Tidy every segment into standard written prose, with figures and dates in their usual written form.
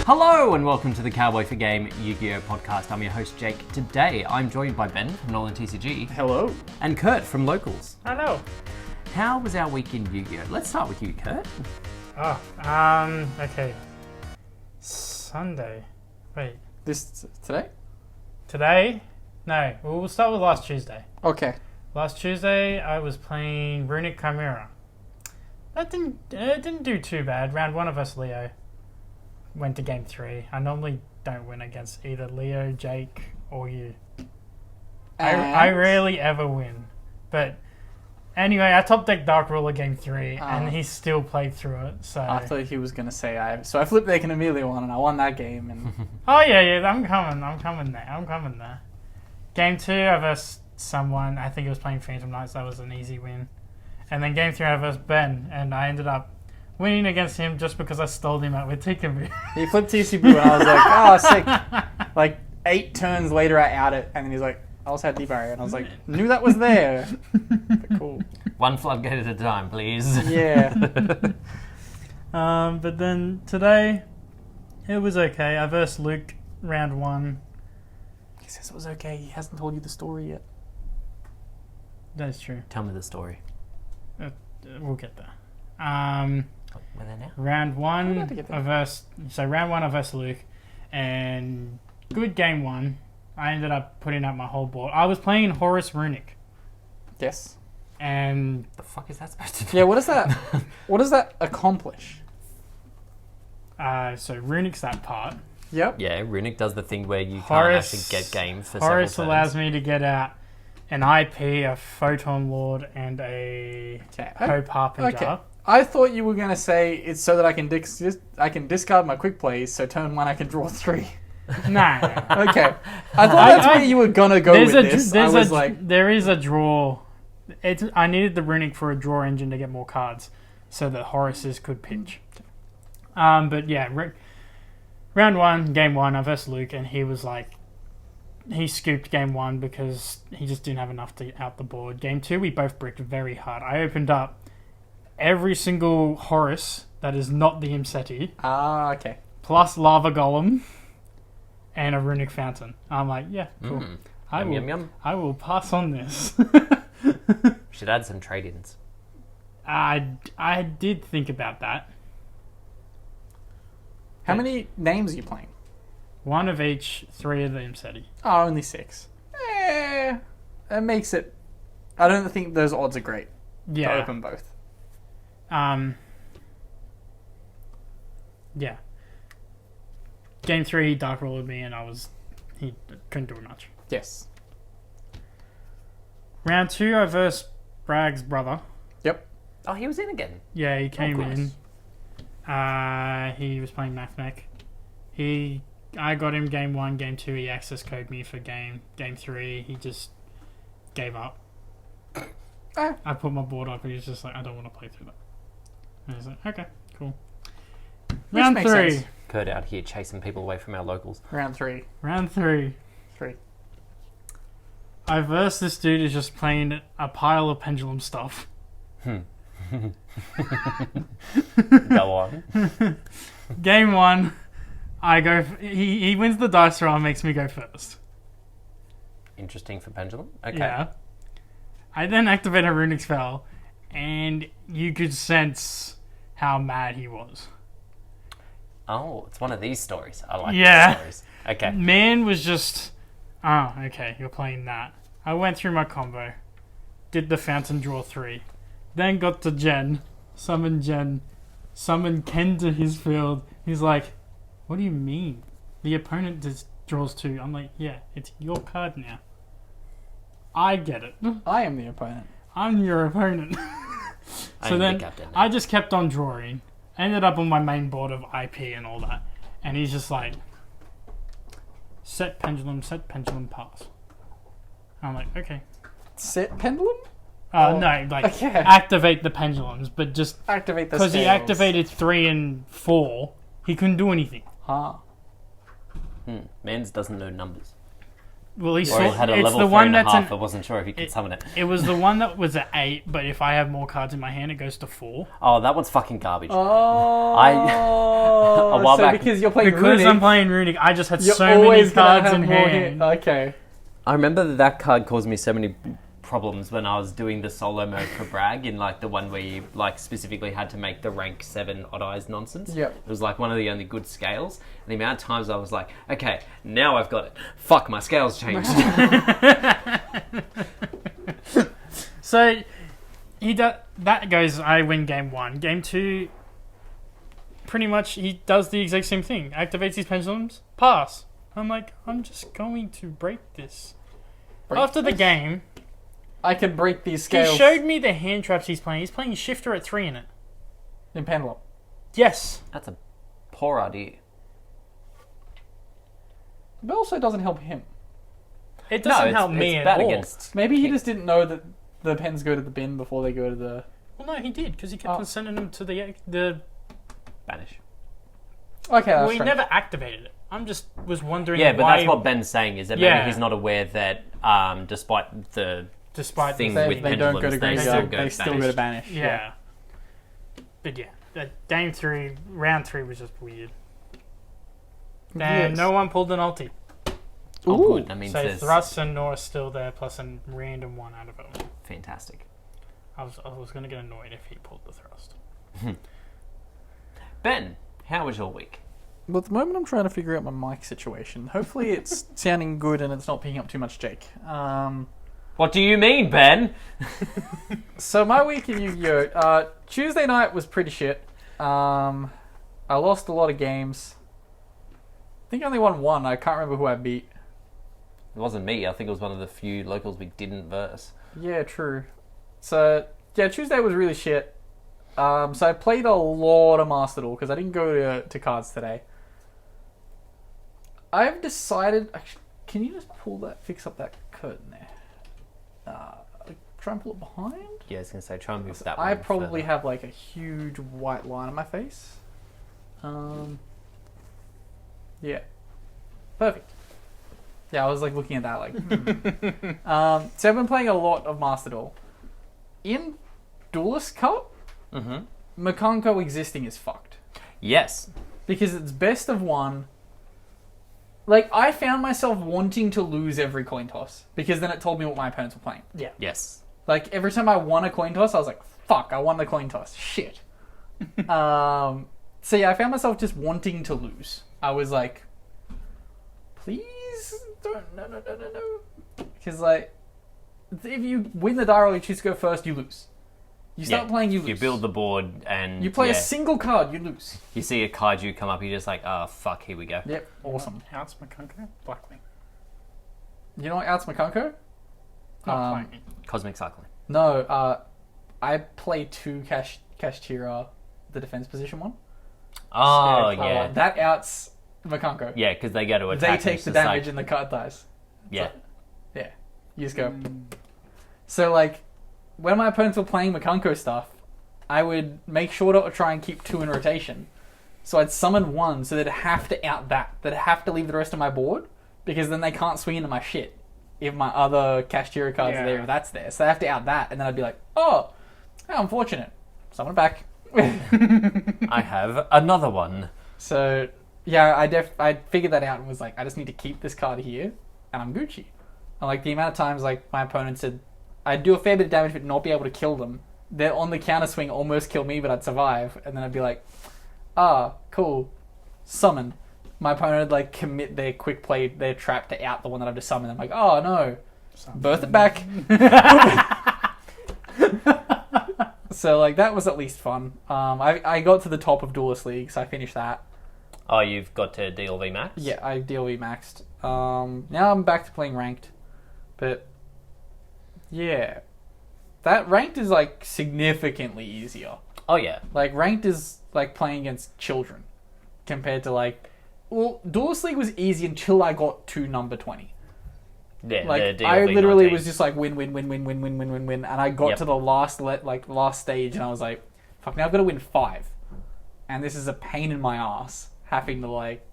Hello and welcome to the Cowboy4Game Yu-Gi-Oh podcast. I'm your host Jake. Today I'm joined by Ben from NolanTCG. Hello. And Kurt from Locals. Hello. How was our week in Yu-Gi-Oh? Let's start with you, Kurt. Okay. Sunday. Wait. Today? Today? No, we'll start with last Tuesday. Okay. Last Tuesday, I was playing Runic Chimera. It didn't do too bad. Round 1 of us, Leo, went to game 3. I normally don't win against either Leo, Jake, or you. I rarely ever win. But anyway, I top decked Dark Ruler game 3, and he still played through it. So I thought he was going to say I flipped deck and immediately won, and I won that game. And oh yeah, I'm coming there. Game 2, I versed someone. I think it was playing Phantom Knights. That was an easy win. And then game 3, I versed Ben, and I ended up winning against him just because I stole him out with Tikkabu. he flipped TC Boo, and I was like, oh, sick. Like 8 turns later, I out it, and then he's like, I also had D-Barrier, and I was like, knew that was there. But cool. One floodgate at a time, please. Yeah. But then today, it was okay. I versed Luke round 1. He says it was okay. He hasn't told you the story yet. That's true. Tell me the story. We'll get there. We're there now. Round 1, about to get there. round 1 I versed Luke, and good game 1. I ended up putting up my whole board. I was playing Horus Runic, Yes. and The fuck is that supposed to do? Yeah, what does that accomplish? so Runic's that part. Yep. Yeah, Runic does the thing where you can't Horus- actually get game for Horus several allows turns. me to get out an IP, a Photon Lord, and a Okay. Hope Harbinger. Okay. I thought you were going to say it's so that I can discard my quick plays, so turn 1 I can draw 3. No. Okay. I thought that's where you were going to go with this. There is a draw. I needed the Runic for a draw engine to get more cards so that Horuses could pitch. But yeah, round 1, game 1, I versed Luke, and he was like, he scooped game 1 because he just didn't have enough to out the board. Game 2, we both bricked very hard. I opened up every single Horus that is not the Imseti, Okay. plus Lava Golem, and a Runic Fountain. I'm like, yeah, cool. Yum. I will pass on this. Should add some trade-ins. I did think about that. How many names are you playing? 1 of each, 3 of the Imseti. Oh, only 6. That makes it... I don't think those odds are great to Yeah. open both. Yeah. Game 3, he Dark Rolled me, and he couldn't do much. Yes. Round 2, I versed Bragg's brother. Yep. Oh, he was in again. Yeah, he came course. in. He was playing Mathmech. I got him game 1, game 2, he access coded me for game 3, he just gave up. I put my board up and he's just like, I don't want to play through that. And I was like, okay, cool. Round makes 3. sense. Kurt out here chasing people away from our locals. Round 3. Round 3. 3. I versed this dude who's just playing a pile of pendulum stuff. Go on. Game 1, I go. He wins the dice roll and makes me go first. Interesting for Pendulum. Okay. Yeah. I then activate a runic spell, and you could sense how mad he was. Oh, it's one of these stories. I like Yeah. these stories. Okay. Man was just, oh, okay, you're playing that. I went through my combo, did the fountain draw 3, then got to summoned Ken to his field. He's like, what do you mean? The opponent just draws 2. I'm like, yeah, it's your card now. I get it. I am the opponent. I'm your opponent. So I'm then the captain. I just kept on drawing. Ended up on my main board of IP and all that. And he's just like, set pendulum, pass. I'm like, okay. Set pendulum? No, like okay. activate the pendulums, but just Activate the because he scales. activated 3 and 4, he couldn't do anything. Ah. Mans doesn't know numbers. Well, he Or saw, it had a it's level the 3 one and a that's half. an, I wasn't sure if you could summon it. It was the one that was at 8, but if I have more cards in my hand, it goes to 4. Oh, that one's fucking garbage. Oh, A while so back- because you're playing Because Runic, I'm playing Runic, I just had you're so many always gonna cards have in more hand. Okay. I remember that card caused me so many problems when I was doing the solo mode for Bragg in like the one where you like specifically had to make the rank 7 odd eyes nonsense. Yep. It was like one of the only good scales. And the amount of times I was like, okay, now I've got it. Fuck, my scales changed. So that goes, I win game 1. Game 2, pretty much he does the exact same thing. Activates his pendulums, pass. I'm like, I'm just going to break this. After the game, I can break these scales. he showed me the hand traps he's playing. He's playing Shifter at 3 in it. In Pendulum. Yes. That's a poor idea. But also doesn't help him. It doesn't help me at all. Maybe he just didn't know that the pens go to the bin before they go to the... Well, no, he did, because he kept on sending them to the... Banish. Okay, that's Well, he true. never activated it. I'm just was wondering Yeah, but why... that's what Ben's saying, is that Yeah. maybe he's not aware that despite the Despite thing the with they don't go to pendulums, graveyard, they they still still go go to banished. banish. Yeah. But yeah, that game 3, round 3 was just weird. And Yes. no one pulled an ulti. Oh, Ooh. good. That means So there's Thrust and Nor's still there, plus a random one out of it. fantastic. I was going to get annoyed if he pulled the Thrust. Ben, how was your week? Well, at the moment I'm trying to figure out my mic situation. Hopefully it's sounding good and it's not picking up too much Jake. What do you mean, Ben? So my week in Yu-Gi-Oh! Tuesday night was pretty shit. I lost a lot of games. I think I only won one. I can't remember who I beat. It wasn't me. I think it was one of the few locals we didn't verse. Yeah, true. So, yeah, Tuesday was really shit. So I played a lot of Master Duel because I didn't go to cards today. I've decided... Actually, can you just fix up that curtain there? Try and pull it behind? Yeah, I was going to say, try and move that one I probably further. have like a huge white line on my face. Yeah. Perfect. Yeah, I was like looking at that like... so I've been playing a lot of Master Duel. In Duelist Cup, Makonko existing is fucked. Yes. Because it's best of one. Like, I found myself wanting to lose every coin toss. Because then it told me what my opponents were playing. Yeah. Yes. Like, every time I won a coin toss, I was like, fuck, I won the coin toss. Shit. So yeah, I found myself just wanting to lose. I was like, please don't, no. Because like, if you win the die roll, you choose to go first, you lose. You start playing, you lose. You build the board and... You play a single card, you lose. You see a kaiju come up, you're just like, oh, fuck, here we go. Yep, awesome. How's Makonko? Blackwing. You know what outs Makonko? Not playing it. Cosmic Cycling. No, I play 2 Kashtira, the defense position one. Oh, So, yeah. That outs Makonko. Yeah, because they go to They attack. take the damage and the card dies. Yeah. Yeah, you just go. So like, when my opponents were playing Makonko stuff, I would make sure to try and keep 2 in rotation. So I'd summon 1, so they'd have to out that. They'd have to leave the rest of my board, because then they can't swing into my shit. If my other Kashtira cards are there, if that's there. So they have to out that, and then I'd be like, oh, how unfortunate. Summon it back. I have another one. So, yeah, I figured that out and was like, I just need to keep this card here, and I'm Gucci. And like, the amount of times like my opponent said, I'd do a fair bit of damage but not be able to kill them. They're on the counter swing, almost kill me, but I'd survive. And then I'd be like, cool. Summon. My opponent would like commit their quick play, their trap to out the one that I've just summoned. I'm like, oh no. Birth it back. So like, that was at least fun. I got to the top of Duelist League, so I finished that. Oh, you've got to DLV max? Yeah, I DLV maxed. Now I'm back to playing ranked. But, yeah. That ranked is, like, significantly easier. Oh, yeah. Like, ranked is, like, playing against children. Compared to, like... Well, Duelist League was easy until I got to number 20. Yeah, Like, the DLV I literally 19. was just like, win. And I got to the last stage, and I was like, fuck, now I've got to win 5. And this is a pain in my ass. Having to, like...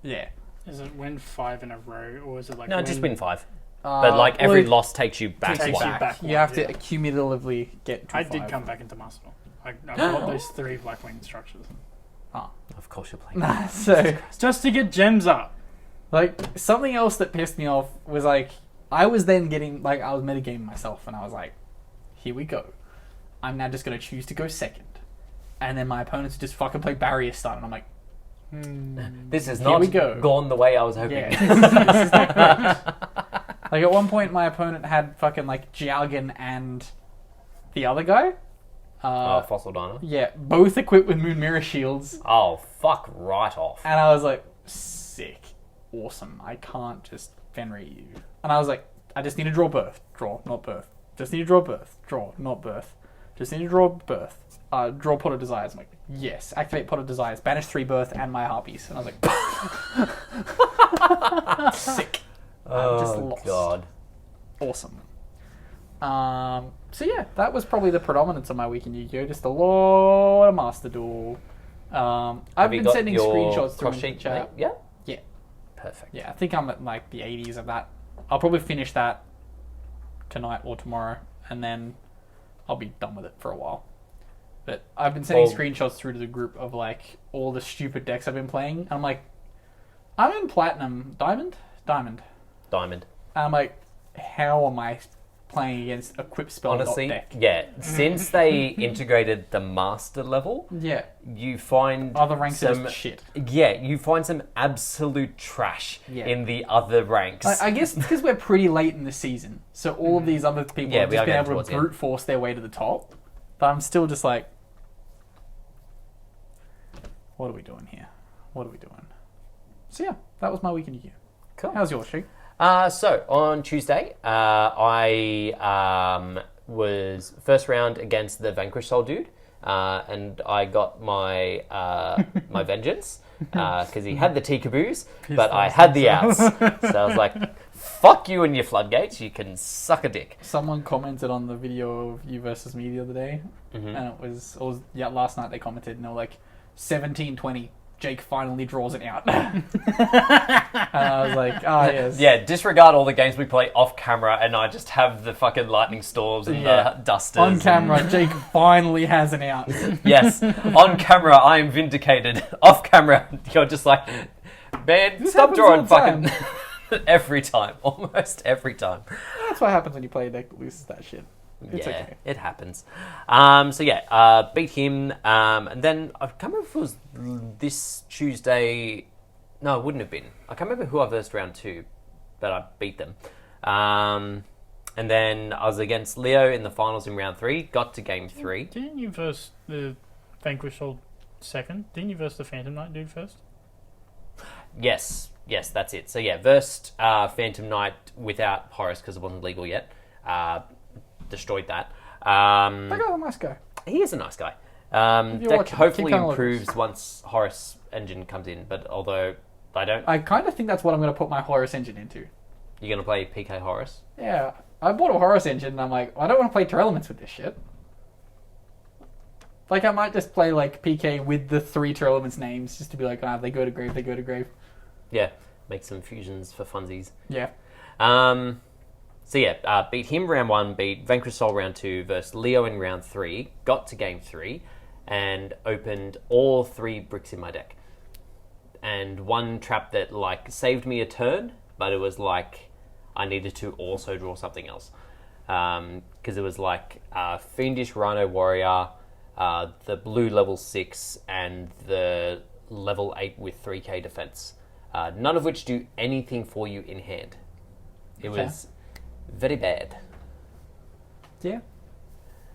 Yeah. Is it win 5 in a row, or is it like No, just win 5. Uh, But like every well, loss takes you back takes one. you back You have to one, yeah. cumulatively get to I 5. did come back into Master. I bought those 3 Blackwing structures. Of course you're playing. Nah, so, Just to get gems up. like, something else that pissed me off was, like, I was then getting, like, I was metagaming myself, and I was like, here we go. I'm now just going to choose to go second. And then my opponents just fucking play Barrier Stun, and I'm like, This has Here not we go. gone the way I was hoping. yeah, this is not great. Like, at one point, my opponent had fucking, like, Jiaogan and the other guy. Fossil Diner. Yeah, both equipped with Moon Mirror Shields. Oh, fuck right off. And I was like, sick. Awesome. I can't just Fenrir you. And I was like, I just need to draw birth. Draw, not birth. Just need to draw birth. Draw, not birth. Just need to draw birth. Draw Pot of Desires. I'm like, yes. Activate Pot of Desires. Banish 3 birth and my Harpies. And I was like, sick. I'm just lost. God. Awesome. So yeah, that was probably the predominance of my week in Yu-Gi-Oh! Just a lot of Master Duel. I've Have you been got sending your screenshots through cross the sheet, chat. mate? Yeah? Yeah. Perfect. Yeah, I think I'm at like the 80s of that. I'll probably finish that tonight or tomorrow, and then I'll be done with it for a while. But I've been sending screenshots through to the group of like all the stupid decks I've been playing, and I'm like, I'm in Platinum, Diamond. Diamond. And I'm like, how am I playing against Equip Spell Honestly, deck? yeah. Since they integrated the master level, Yeah. you find Other ranks are some just shit. Yeah, you find some absolute trash Yeah. in the other ranks. I guess because we're pretty late in the season, so all of these other people Yeah, have we just are been going able towards to the brute force their way to the top. But I'm still just like, what are we doing here? What are we doing? So yeah, that was my weekend year. Cool. How's yours, Sheik? So on Tuesday, I was first round against the Vanquish Soul dude, and I got my my vengeance because he had the T-caboos, but I had the outs. So I was like, "Fuck you and your floodgates! You can suck a dick." Someone commented on the video of you versus me the other day, and it was last night they commented, and they were like, 17-20. Jake finally draws it out. And I was like, oh, yes. Yeah, disregard all the games we play off camera, and I just have the fucking lightning storms and the dusters. On camera, Jake finally has an out. Yes, on camera, I am vindicated. Off camera, you're just like, man, This stop happens all drawing the fucking every time, almost every time. That's what happens when you play a deck that loses that shit. It's yeah, okay. it happens. Beat him, and then I can't remember if it was this Tuesday. No, it wouldn't have been. I can't remember who I versed round 2, but I beat them. And then I was against Leo in the finals in round 3. Got to game 3. Didn't you verse the Vanquish Soul second? Didn't you verse the Phantom Knight dude first? Yes, that's it. So yeah, versed Phantom Knight without Horus because it wasn't legal yet. Destroyed that. That guy's a nice guy. He is a nice guy. you're That watching, hopefully keep going improves once Horus engine comes in. But although I don't, I kind of think that's what I'm going to put my Horus engine into. you're gonna play PK Horus. Yeah. I bought a Horus engine and I'm like, I don't want to play Terra Elements with this shit. Like, I might just play, like, PK with the 3 Terra Elements names just to be like, they go to grave, they go to grave. Yeah, make some fusions for funsies. Yeah. Beat him round 1, beat Vanquish Soul round 2, versus Leo in round 3, got to game 3, and opened all 3 bricks in my deck. And one trap that, like, saved me a turn, but it was like I needed to also draw something else. Because it was like Fiendish Rhino Warrior, the blue level 6, and the level 8 with 3k defense. None of which do anything for you in hand. It was very bad. Yeah.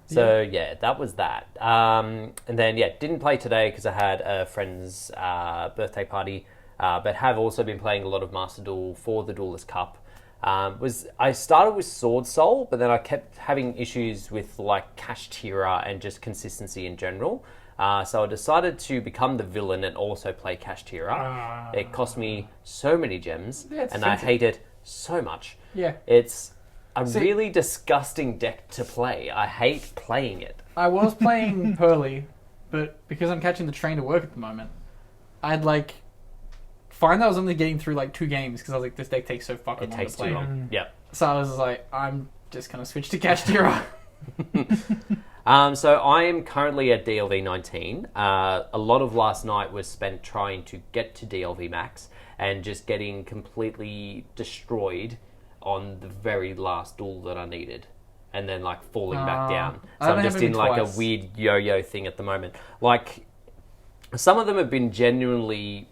So, yeah, that was that. And then, didn't play today because I had a friend's birthday party, but have also been playing a lot of Master Duel for the Duelist Cup. I started with Sword Soul, but then I kept having issues with, like, Kashtira and just consistency in general. So I decided to become the villain and also play Kashtira. It cost me so many gems, and I hate it so much. Yeah. It's a really disgusting deck to play. I hate playing it. I was playing Pearly, but because I'm catching the train to work at the moment, I had like fine that I was only getting through like 2 games because I was like, this deck takes so fucking It long takes to play. too long. Yep. So I was like, I'm just gonna switch to Kashtira. So I am currently at DLV 19. A lot of last night was spent trying to get to DLV max and just getting completely destroyed on the very last duel that I needed, and then like falling back down. I So I'm haven't just had it in like twice. a weird yo-yo thing at the moment. Like some of them have been genuinely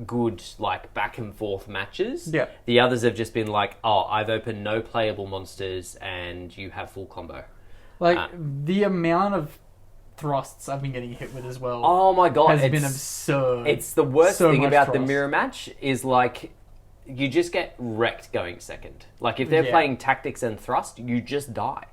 good, like back and forth matches. Yeah. The others have just been like, oh, I've opened no playable monsters and you have full combo. Like the amount of thrusts I've been getting hit with as well Oh my god, has been absurd. It's the worst So thing much about the thrust. mirror match is like you just get wrecked going second. Like if they're Yeah. playing tactics and thrust, you just die.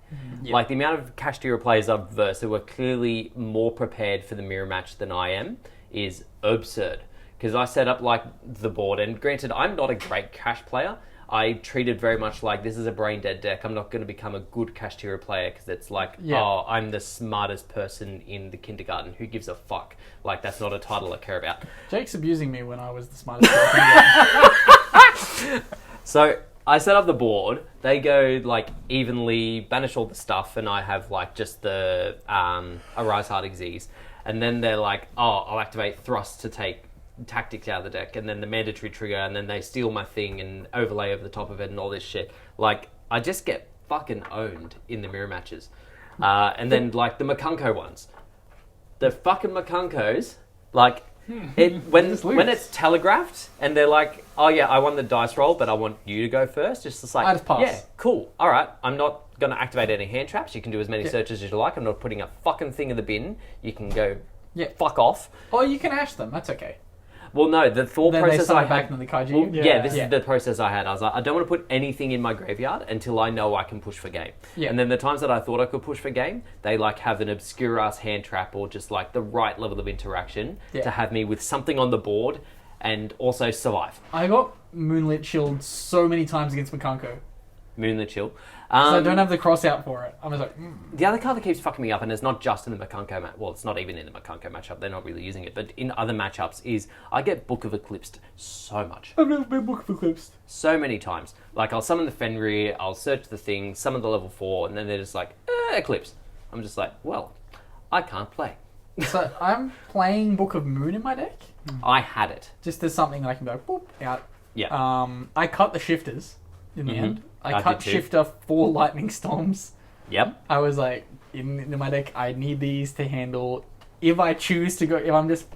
Yeah. Like the amount of Kashtira players I've versed who are clearly more prepared for the mirror match than I am is absurd. Because I set up like the board, and granted, I'm not a great cash player. I treated very much like this is a brain dead deck. I'm not going to become a good Kashtira player because it's like, Yeah. oh, I'm the smartest person in the kindergarten. Who gives a fuck? Like that's not a title I care about. Jake's abusing me when I was the smartest person. So I set up the board. They go like evenly, banish all the stuff, and I have like just the Arise Hard Xyz. And then they're like, oh, I'll activate Thrust to take tactics out of the deck, and then the mandatory trigger, and then they steal my thing and overlay over the top of it and all this shit. Like, I just get fucking owned in the mirror matches. And then, like, the Makunko ones. The fucking Makunkos, like, when it's telegraphed, and they're like, oh yeah, I won the dice roll, but I want you to go first. Just like, I just pass. yeah, cool, alright, I'm not going to activate any hand traps. You can do as many searches as you like. I'm not putting a fucking thing in the bin. You can go fuck off. Oh, you can ash them. That's okay. Well, no, the thought Then they process start I back had... into the kaiju. Well, yeah, this Yeah. is the process I had. I was like, I don't want to put anything in my graveyard until I know I can push for game. Yeah. And then the times that I thought I could push for game, they like have an obscure-ass hand trap or just like the right level of interaction to have me with something on the board and also survive. I got Moonlit Shield so many times against Makunko. Moonlit Chill. So I don't have the cross out for it. I was like, The other card that keeps fucking me up, and it's not just in the Makunko match, well, it's not even in the Makunko matchup, they're not really using it, but in other matchups, is I get Book of Eclipsed so much. I've never been Book of Eclipsed. So many times. Like, I'll summon the Fenrir, I'll search the thing, summon the level 4, and then they're just like, Eclipse. I'm just like, well, I can't play. So I'm playing Book of Moon in my deck. I had it. Just as something that I can go, boop, out. Yeah. I cut the shifters in the end. I I cut did too. shifter 4 lightning storms. Yep. I was like, in my deck, I need these to handle. If I choose to go, if I'm just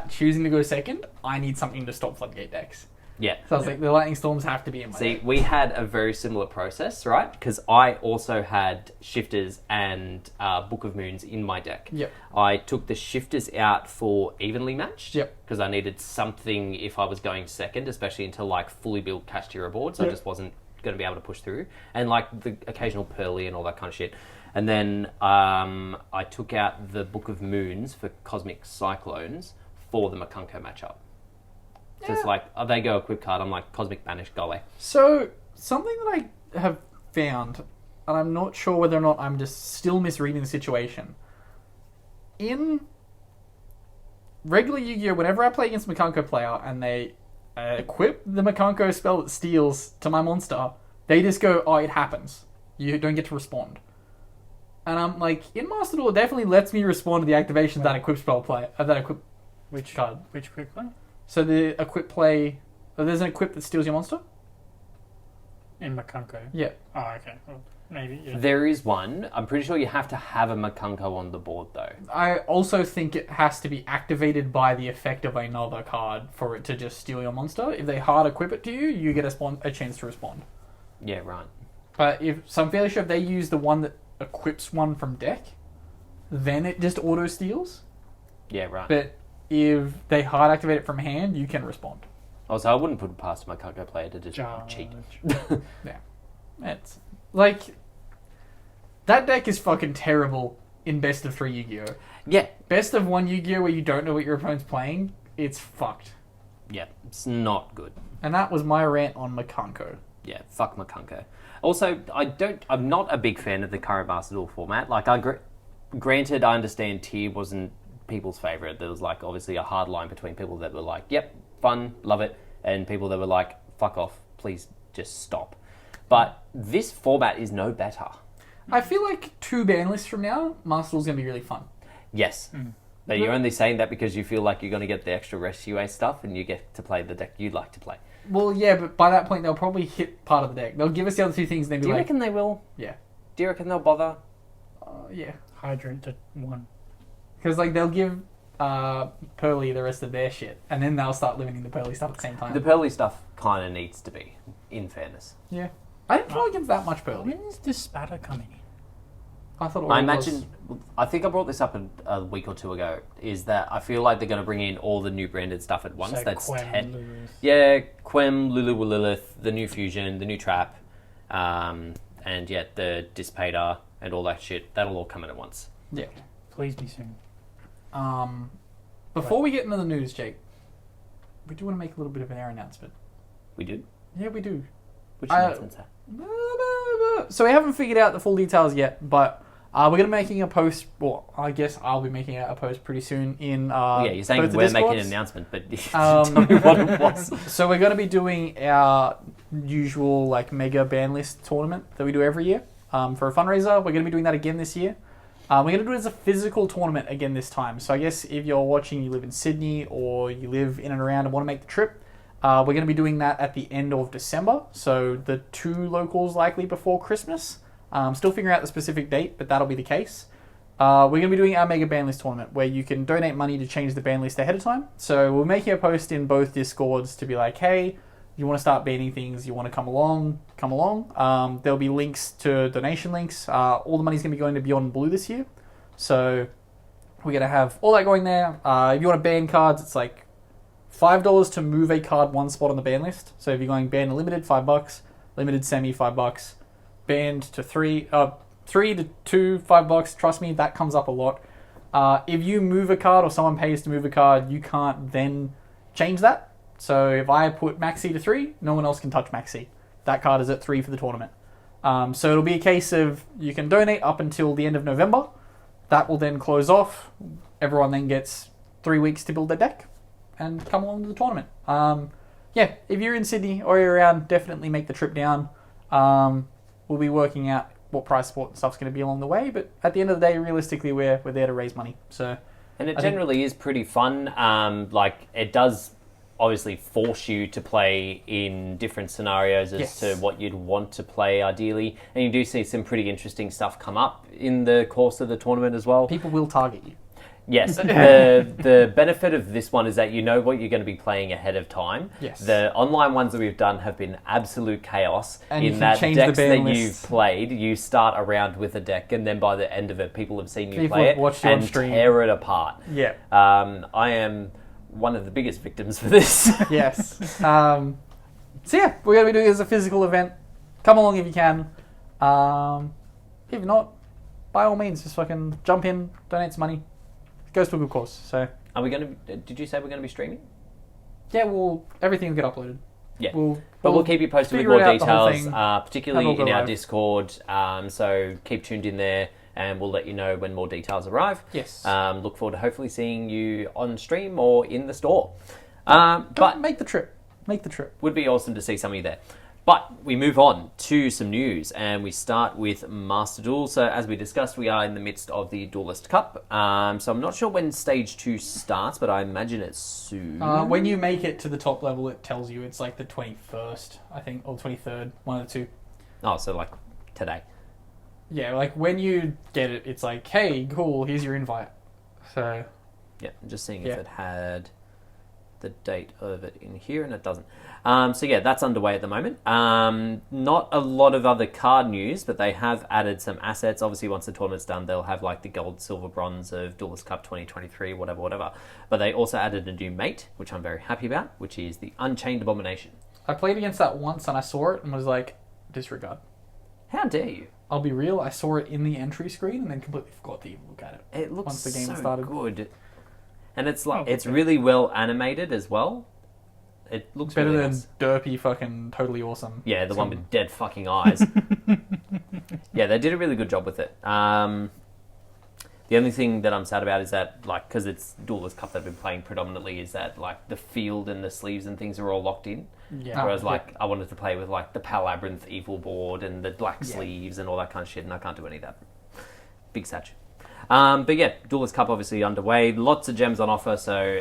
choosing to go second, I need something to stop floodgate decks. Yeah. So I was like, the lightning storms have to be in my See, deck. we had a very similar process, right? Because I also had Shifters and Book of Moons in my deck. Yep. I took the Shifters out for evenly matched. Yep. Because I needed something if I was going second, especially into like fully built Kashtira boards. I just wasn't going to be able to push through. And like the occasional Pearly and all that kind of shit. And then I took out the Book of Moons for Cosmic Cyclones for the Makunko matchup. So it's like, they go equip card, I'm like, Cosmic Banish, go away. So, something that I have found, and I'm not sure whether or not I'm just still misreading the situation. In regular Yu-Gi-Oh, whenever I play against a Makunko player and they equip the Makunko spell that steals to my monster, they just go, oh, it happens. You don't get to respond. And I'm like, in Master Duel, it definitely lets me respond to the activation of that equip spell play, that equip Which card. Which quick play? So the equip play, there's an equip that steals your monster? In Makunko. Yeah. Oh, okay. Well, maybe, yeah. There is one. I'm pretty sure you have to have a Makunko on the board, though. I also think it has to be activated by the effect of another card for it to just steal your monster. If they hard equip it to you, you get a chance to respond. Yeah, right. But so I'm fairly sure if they use the one that equips one from deck, then it just auto steals. Yeah, right. But if they hard activate it from hand, you can respond. Also, I wouldn't put it past my Makunko player to just cheat. Yeah. It's like that deck is fucking terrible in best of 3 Yu-Gi-Oh. Yeah. Best of 1 Yu-Gi-Oh where you don't know what your opponent's playing, it's fucked. Yeah, it's not good. And that was my rant on Makunko. Yeah, fuck Makunko. Also, I'm not a big fan of the current Master Duel format. Like, granted, I understand tier wasn't people's favourite. There was, like, obviously a hard line between people that were like, yep, fun, love it, and people that were like, fuck off, please just stop. But this format is no better. I feel like 2 ban lists from now, Master Duel's going to be really fun. Yes. But you're only saying that because you feel like you're going to get the extra Rescue stuff and you get to play the deck you'd like to play. Well, yeah, but by that point, they'll probably hit part of the deck. They'll give us the other 2 things and then be Do you like... reckon they will? Yeah. Do you reckon they'll bother? Yeah. Hydrant to 1. Because, like, they'll give Pearly the rest of their shit, and then they'll start limiting the Pearly stuff at the same time. The Pearly stuff kind of needs to be, in fairness. Yeah. I didn't feel against that much Pearly. When is this spatter coming in? I thought it I was... imagine, I think I brought this up a week or 2 ago, is that I feel like they're going to bring in all the new branded stuff at once. So That's Quem, 10. Lilith. Yeah, Quem, Lulu with Lilith, the new Fusion, the new Trap, and yeah, the Dissipator and all that shit. That'll all come in at once. Yeah. Please be soon. Before we get into the news, Jake, we do want to make a little bit of an air announcement. We did? Yeah, we do. Which announcement's that? So we haven't figured out the full details yet, but we're going to be making a post, well, I guess I'll be making a post pretty soon in yeah, you're saying both the we're making Discords. an announcement, but tell me what it was. So we're going to be doing our usual like mega ban list tournament that we do every year for a fundraiser. We're going to be doing that again this year. We're going to do it as a physical tournament again this time. So I guess if you're watching, you live in Sydney or you live in and around and want to make the trip, we're going to be doing that at the end of December. So the 2 locals likely before Christmas. Still figuring out the specific date, but that'll be the case. We're going to be doing our mega ban list tournament where you can donate money to change the ban list ahead of time. So we're making a post in both Discords to be like, hey, you want to start banning things, you want to come along, come along. There'll be links to donation links. All the money's going to be going to Beyond Blue this year. So we're going to have all that going there. If you want to ban cards, it's like $5 to move a card 1 spot on the ban list. So if you're going ban limited, $5. Limited semi, $5. Banned to 3 to 2, $5. Trust me, that comes up a lot. If you move a card or someone pays to move a card, you can't then change that. So if I put Maxi to 3, no one else can touch Maxi. That card is at 3 for the tournament. So it'll be a case of you can donate up until the end of November. That will then close off. Everyone then gets 3 weeks to build their deck and come along to the tournament. Yeah, if you're in Sydney or you're around, definitely make the trip down. We'll be working out what price support and stuff's going to be along the way, but at the end of the day, realistically, we're there to raise money. So, and it generally is pretty fun. Like, it does obviously force you to play in different scenarios as to what you'd want to play ideally, and you do see some pretty interesting stuff come up in the course of the tournament as well. People will target you. Yes, the benefit of this one is that you know what you're going to be playing ahead of time. Yes. The online ones that we've done have been absolute chaos. And in that change decks the ban that lists. you've played, you start a round with a deck, and then by the end of it, people have seen you People play have it watched you on and stream. tear it apart. Yeah. I am one of the biggest victims for this. Yes. So yeah, we're going to be doing it as a physical event. Come along if you can. If not, by all means, just fucking jump in, donate some money. Goes to a good cause. So Are we going to? Did you say we're going to be streaming? yeah, everything will get uploaded. Yeah. We'll We'll keep you posted with figure more it out, the whole details, thing. particularly That'll go in our live. Discord. So keep tuned in there, and we'll let you know when more details arrive. Yes. Look forward to hopefully seeing you on stream or in the store. But But make the trip. Make the trip. would be awesome to see some of you there. But we move on to some news, and we start with Master Duel. So as we discussed, we are in the midst of the Duelist Cup. So I'm not sure when Stage 2 starts, but I imagine it's soon. When you make it to the top level, it tells you it's like the 21st, I think, or 23rd, one of the two. Oh, so like today. Yeah, like when you get it, it's like, hey, cool, here's your invite. So, Yeah, I'm just seeing Yeah. if it had the date of it in here, and it doesn't. So yeah, that's underway at the moment. Not a lot of other card news, but they have added some assets. Obviously, once the tournament's done, they'll have like the gold, silver, bronze of Duelist Cup 2023, whatever. But they also added a new mate, which I'm very happy about, which is the Unchained Abomination. I played against that once and I saw it and was like, disregard. How dare you? I'll be real, I saw it in the entry screen and then completely forgot to even look at it. It looks Once the game so started. good. And it's like Oh, it's okay. really well animated as well. It looks Better really than nice. derpy fucking totally awesome. Yeah, the one with dead fucking eyes. Yeah, they did a really good job with it. The The only thing that I'm sad about is that, like, because it's Duelist Cup that I've been playing predominantly, is that, like, the field and the sleeves and things are all locked in. Yeah. Whereas, like, I wanted to play with, like, the Pal Labyrinth Evil board and the black Yeah. sleeves and all that kind of shit, and I can't do any of that. Big satch. But yeah, Duelist Cup obviously underway. Lots of gems on offer, so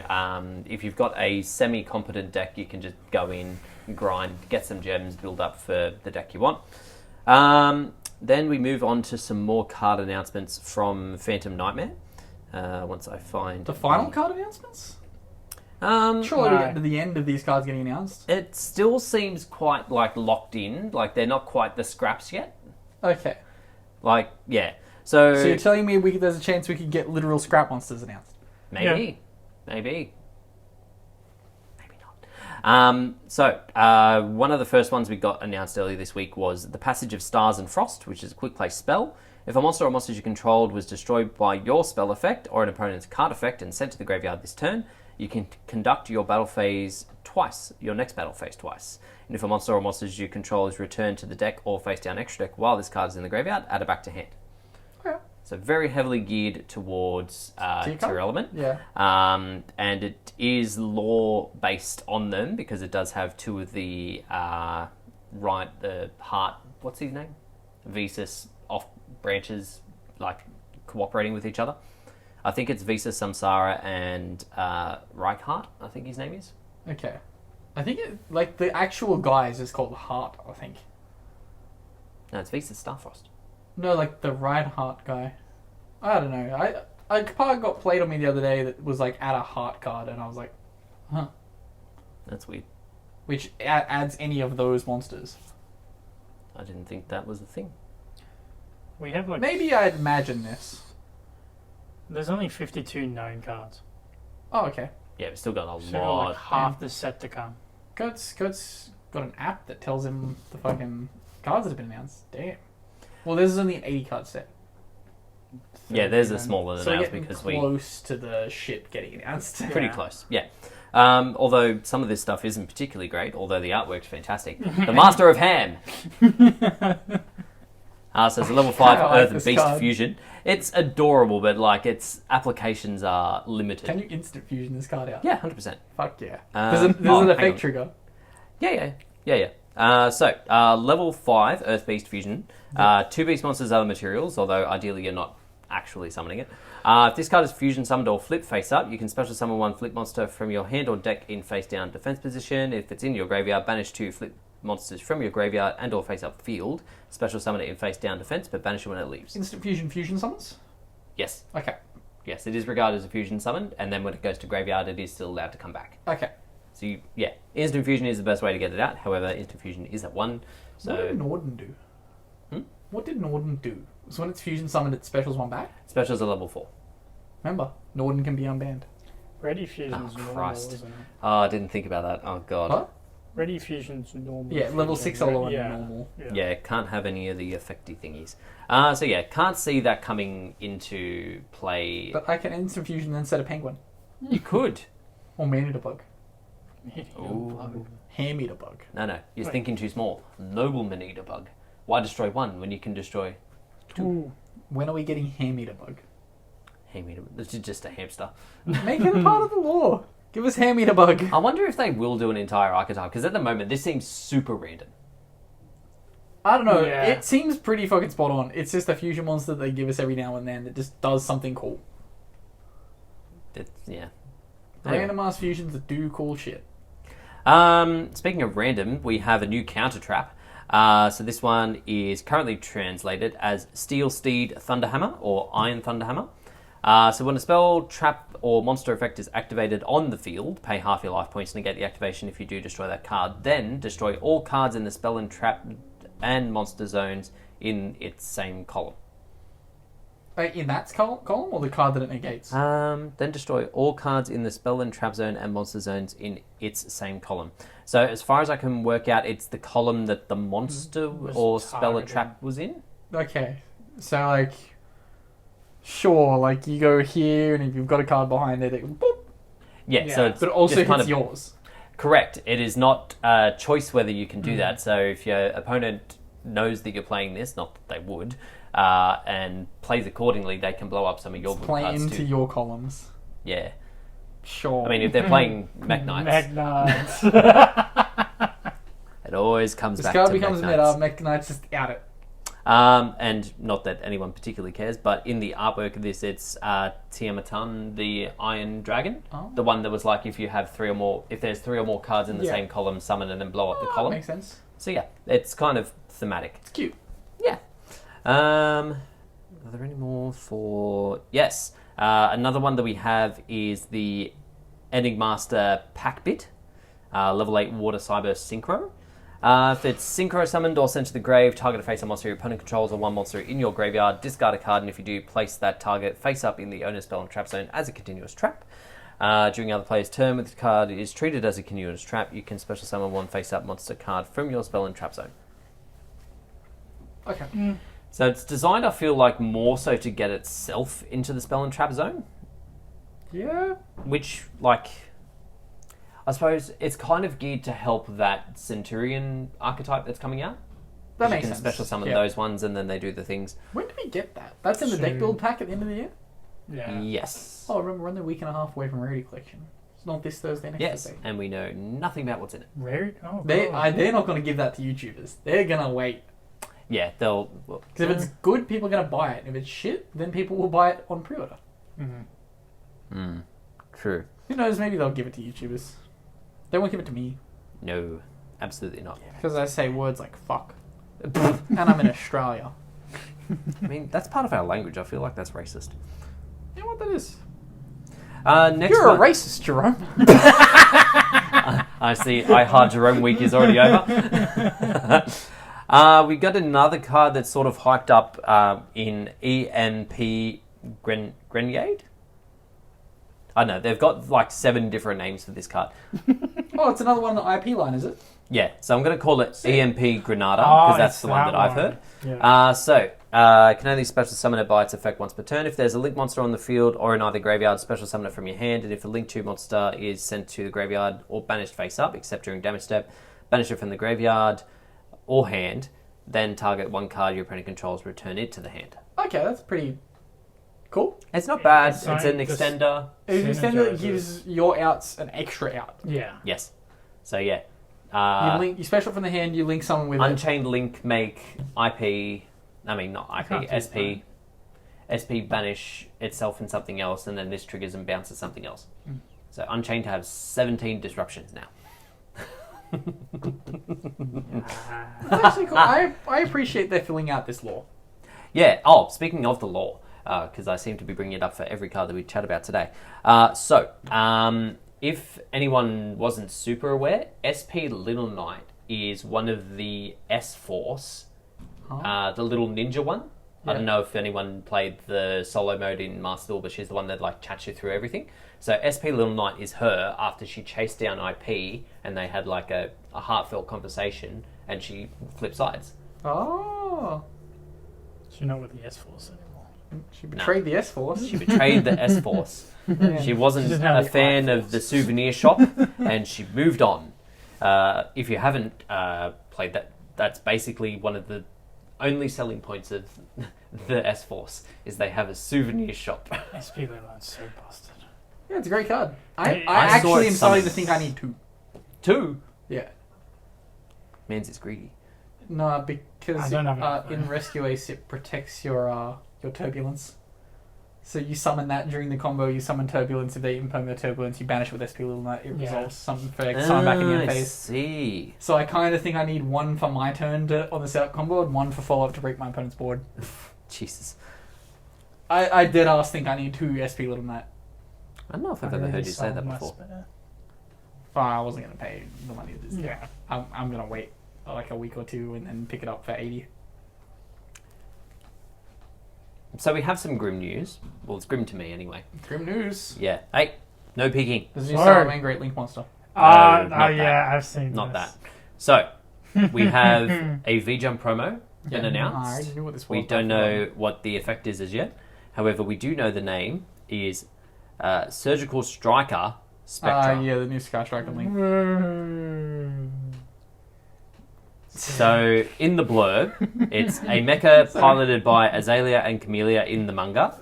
if you've got a semi-competent deck, you can just go in, grind, get some gems, build up for the deck you want. Then we move on to some more card announcements from Phantom Nightmare. Once I find... The final card announcements? Surely Surely we get to the end of these cards getting announced. it still seems quite, like, locked in. Like, they're not quite the scraps yet. Okay. Like, yeah. So So you're telling me there's a chance we could get literal scrap monsters announced? maybe. Maybe not. One of the first ones we got announced earlier this week was the Passage of Stars and Frost, which is a quick play spell. If a monster or monsters you controlled was destroyed by your spell effect or an opponent's card effect and sent to the graveyard this turn, you can conduct your battle phase twice, your next battle phase twice. And if a monster or monsters you control is returned to the deck or face down extra deck while this card is in the graveyard, add it back to hand. Okay. So very heavily geared towards tier element. Yeah. And it is lore based on them because it does have two of the the heart, what's his name? Visas off branches, like cooperating with each other. I think it's Visa Samsara and Reichheart, I think his name is. Okay. I think like the actual guy is just called Heart, I think. No, it's Visa Starfrost. No, like the Reinhardt guy. I don't know. I card got played on me the other day that was like add a heart card, and I was like, huh. That's weird. Which adds any of those monsters. I didn't think that was a thing. We have like Maybe I'd imagine this. there's only 52 known cards. Oh, okay. Yeah, we've still got a So lot. like half the set to come. Kurt's got an app that tells him the fucking cards that have been announced. Damn. Well, this is only an 80 card set. Yeah, there's a smaller So we're announcement getting because close to the shit getting announced. pretty close, yeah. Although some of this stuff isn't particularly great, although the artwork's fantastic. The Master of Ham. So it's a level 5 I like Earth and this Beast card. fusion. It's adorable, but like its applications are limited. Can you instant fusion this card out? Yeah, 100%. Fuck yeah. Um, There's an hang effect on. trigger. Yeah. Level 5 Earth Beast fusion. 2 beast monsters are the materials, although ideally you're not actually summoning it. If this card is fusion summoned or flip face up, you can special summon 1 flip monster from your hand or deck in face down defense position. If it's in your graveyard, banish 2 flip monsters from your graveyard and or face up field. Special summon it in face down defense, but banish it when it leaves. Instant fusion summons? Yes. Okay. Yes, it is regarded as a fusion summon, and then when it goes to graveyard, it is still allowed to come back. Okay. So, instant fusion is the best way to get it out. However, instant fusion is at 1. What did So, Norden do? Hmm? What did Norden do? So when it's fusion summoned, it specials 1 back? specials are level 4. Remember, Norden can be unbanned. Ready fusion's Oh, normal, Christ. isn't it? Oh, I didn't think about that. Oh, God. What? Ready fusion's normal. Yeah, level 6 fusion, or lower yeah. than normal. Yeah, can't have any of the effecty thingies. Can't see that coming into play. But I can instant fusion and then set a penguin. You could. Or man-eater bug. Ooh. Ham-eater bug. No, you're Wait. thinking too small. Nobleman eater bug. Why destroy 1 when you can destroy Ooh. When are we getting ham-eater bug? ham eater? This is just a hamster. Make it a part of the lore. Give us ham-eater bug. I wonder if they will do an entire archetype, because at the moment this seems super random. I don't know. Yeah. It seems pretty fucking spot on. It's just a fusion monster they give us every now and then that just does something cool. Yeah. Random ass fusions that do cool shit. Speaking of random, we have a new counter trap. So this one is currently translated as Steel Steed Thunderhammer or Iron Thunderhammer. So when a spell, trap, or monster effect is activated on the field, pay half your life points to negate the activation if you do destroy that card. Then destroy all cards in the spell and trap and monster zones in its same column. In that column or the card that it negates? Then destroy all cards in the spell and trap zone and monster zones in its same column. So as far as I can work out, it's the column that the monster Was or spell or targeted. trap was in. Okay. So, like, sure, like, you go here, and if you've got a card behind it, it boop. Yeah, Yeah. so it's But it also just kind hits of yours. correct. It is not a choice whether you can do that. So if your opponent knows that you're playing this, not that they would, and plays accordingly, they can blow up some of your good Play cards into too. your columns. Yeah. Sure. I mean, if they're playing Mech Knights, Knights. it always comes this back card to becomes Mech meta. Knights. Mech Knight's just out it. And not that anyone particularly cares, but in the artwork of this, it's Tiamatun, the Iron Dragon, the one that was like if you have if there's 3 or more cards in the same column, summon and then blow up the column. Makes sense. So yeah, it's kind of thematic. It's cute. Yeah. Are there any more for? Yes. Another one that we have is the Enigmaster Packbit, level 8 Water Cyber Synchro. If it's Synchro summoned or sent to the grave, target a face-up monster your opponent controls or one monster in your graveyard, discard a card, and if you do, place that target face-up in the owner's spell and trap zone as a continuous trap. During the other player's turn, when the card is treated as a continuous trap, you can special summon one face-up monster card from your spell and trap zone. Okay. So it's designed, I feel like, more so to get itself into the spell and trap zone. Yeah. Which, like, I suppose it's kind of geared to help that Centurion archetype that's coming out. That you makes can sense. special summon those ones and then they do the things. When do we get that? That's in the deck build pack at the end of the year? Yeah. Yes. Oh, remember, we're only a week and a half away from Rarity Collection. It's not this Thursday, next Yes, Thursday. and we know nothing about what's in it. Rare? Oh, They're God. not going to give that to YouTubers. They're going to wait. Yeah, they'll... Because if it's good, people are going to buy it. If it's shit, then people will buy it on pre-order. True. Who knows, maybe they'll give it to YouTubers. They won't give it to me. No, absolutely not. Because I say words like fuck. And I'm in Australia. I mean, that's part of our language. I feel like that's racist. You know what that is? Next You're one. a racist, Jerome. I see. I Heart Jerome week is already over. We got another card that's sort of hyped up in EMP Grenade. I don't know. They've got like 7 different names for this card. Oh, it's another one in the IP line, is it? Yeah, so I'm going to call it EMP Granada Oh, because that's it's the one that I've heard. Yeah. Can only special summon it by its effect once per turn. If there's a link monster on the field or in either graveyard, special summon it from your hand. And if a link 2 monster is sent to the graveyard or banished face up, except during damage step, banish it from the graveyard or hand. Then target 1 card your opponent controls, return it to the hand. Okay, that's pretty cool. It's not bad. It's It's an just- extender. It's an extender that gives your outs an extra out. Yeah. Yes. So yeah. You special from the hand, you link someone with Unchained Link make IP. I mean, not Can't IP. do SP. SP banish itself in something else, and then this triggers and bounces something else. So Unchained has 17 disruptions now. That's actually cool. I appreciate they're filling out this lore. Yeah. Oh, speaking of the lore, because I seem to be bringing it up for every card that we chat about today. If anyone wasn't super aware, SP Little Knight is one of the S-Force, the little ninja one. I don't know if anyone played the solo mode in Master Duel, but she's the one that like chats you through everything. So SP Little Knight is her after she chased down IP and they had like a heartfelt conversation and she flipped sides. Oh. She's not with the S-Force anymore. She betrayed the S-Force. She betrayed the S-Force. She wasn't She's now a the fan of I-Force. the souvenir shop and she moved on. If you haven't played that, that's basically one of the only selling points of the S-Force is they have a souvenir shop. SP Line's so busted. Yeah, it's a great card. I I saw actually it am starting to summoned. think I need 2. 2? Yeah. Man's is greedy. No, because I don't have enough in money. Rescue Ace it protects your Turbulence. So you summon that during the combo, you summon Turbulence. If they imperm their Turbulence, you banish with SP Little Knight. It resolves something for summon back in your I phase. see. So I kind of think I need 1 for my turn on the setup combo and 1 for follow-up to break my opponent's board. Jesus. I did think I need 2 SP Little Knight. I don't know if I've ever heard you say that before. I wasn't going to pay the money. Yeah. I'm going to wait like a week or 2 and then pick it up for 80. So we have some grim news. Well, it's grim to me anyway. Grim news. Yeah. Hey, no peeking. There's a new Sorry. Salamangreat Great Link Monster. not that. Yeah, I've seen Not this. that. So, we have a V-Jump promo been I announced. already knew what this was. We don't know what the effect is as yet. However, we do know the name is Surgical Striker Spectra. Yeah, the new Sky Striker Link. So, in the blurb, it's a mecha piloted by Azalea and Camellia in the manga.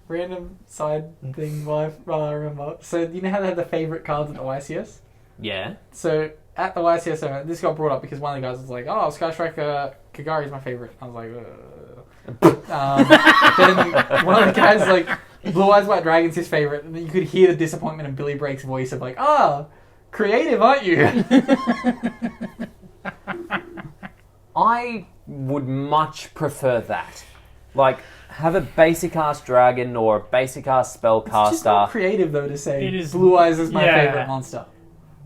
Random side thing while I remember. So, you know how they had the favourite cards at the YCS? Yeah. So, at the YCS event, this got brought up because one of the guys was like, oh, Sky Striker Kagari is my favourite. I was like, then one of the guys like, Blue Eyes White Dragon's his favourite. And then you could hear the disappointment in Billy Break's voice of like, creative, aren't you? I would much prefer that. Like, have a basic-ass dragon or a basic-ass spellcaster. It's just not creative, though, to say It is- Blue Eyes is my yeah. favourite monster.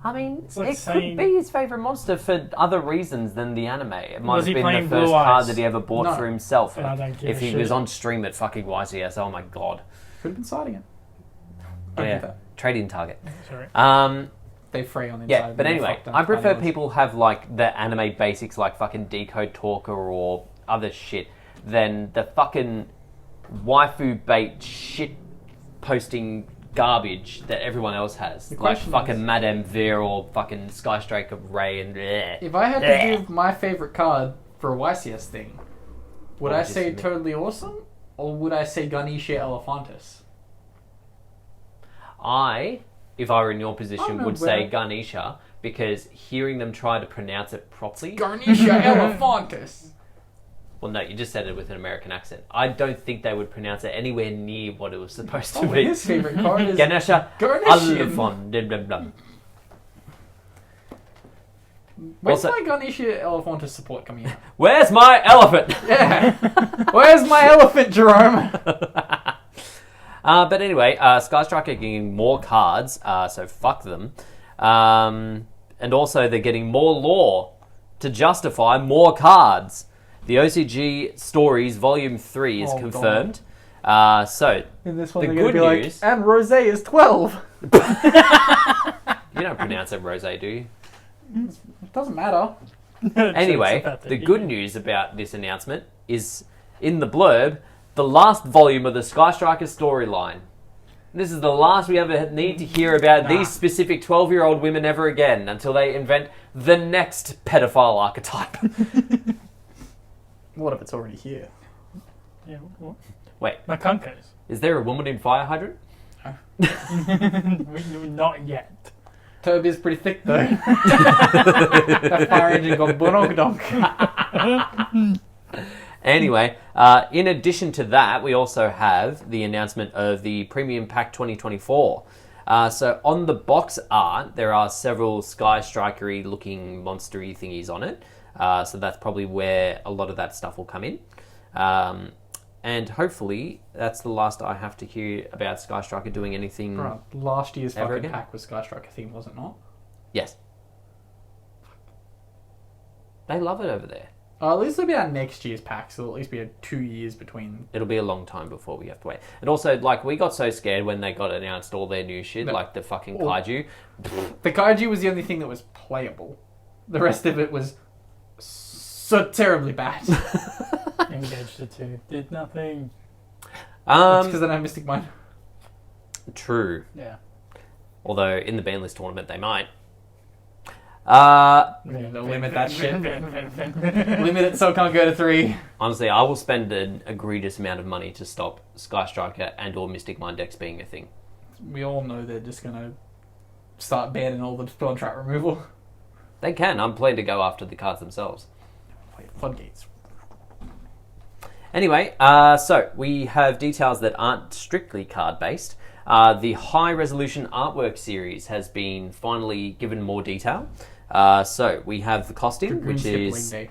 I mean, like it saying- could be his favourite monster for other reasons than the anime. It might Was have he been the playing first Blue card Eyes? that he ever bought No. for himself. I don't give If a he shit. was on stream at fucking YCS, oh my god. Could have been siding it. Don't do Yeah, that. trade-in target. Sorry. They fray on the Yeah, inside. but and anyway, fucked up I prefer animals. people have like the anime basics like fucking Decode Talker or other shit than the fucking waifu bait shit posting garbage that everyone else has. The Like question fucking is- Madame Veer or fucking Sky Striker Ray and bleh. If I had to give my favourite card for a YCS thing, would What I would you say submit? Totally Awesome? Or would I say Ganesha Elephantis? If I were in your position, no, would say well- Ganesha because hearing them try to pronounce it properly. Ganesha Elephantis! Well, no, you just said it with an American accent. I don't think they would pronounce it anywhere near what it was supposed to Oh, be. his favourite card is Ganesha Garnishian. Alphon. Blah, blah, blah. Where's Also- my Ganesha Elephantis support coming out? Where's my elephant? Yeah! Where's my elephant, Jerome? But anyway, Sky Striker are getting more cards, so fuck them. And also they're getting more lore to justify more cards. The OCG Stories Volume 3 is Oh, confirmed. So, In this one, The they're going to good be news- like, and Rosé is 12! you don't pronounce it rosé, do you? It doesn't matter. Anyway, Jokes about the that. good news about this announcement is, in the blurb, the last volume of the Sky Striker storyline. This is the last we ever need to hear about Nah. these specific 12-year-old women ever again until they invent the next pedophile archetype. What if it's already here? Yeah, what? Wait, Makunkos. is there a woman in Fire Hydrant? Not yet. Toby is pretty thick, though. That fire engine got bonk donk. Anyway, in addition to that, we also have the announcement of the Premium Pack 2024. So on the box art, there are several Sky Strikery looking monstery thingies on it. So that's probably where a lot of that stuff will come in. And hopefully that's the last I have to hear about Sky Striker doing anything. Bro, last year's Ever fucking again? pack was Sky Striker theme, was it not? Yes. They love it over there. At least it'll be our next year's pack, so it'll at least be 2 years between. It'll be a long time before we have to wait. And also, like, we got so scared when they got announced all their new shit, No. like the fucking Oh. kaiju. The Kaiju was the only thing that was playable. The rest of it was so terribly bad. Engaged the two. Did nothing. That's because I don't have Mystic Mind. True. Yeah. Although in the ban list tournament they might. They'll limit that shit. Limit it so it can't go to 3. Honestly, I will spend an egregious amount of money to stop Sky Striker and or Mystic Mind decks being a thing. We all know they're just going to start banning all the spell and trap removal. They can. I'm planning to go after the cards themselves. Wait, floodgates. Anyway, so we have details that aren't strictly card-based. The high-resolution artwork series has been finally given more detail. So we have the costing, Dragoon which Sibling is Day.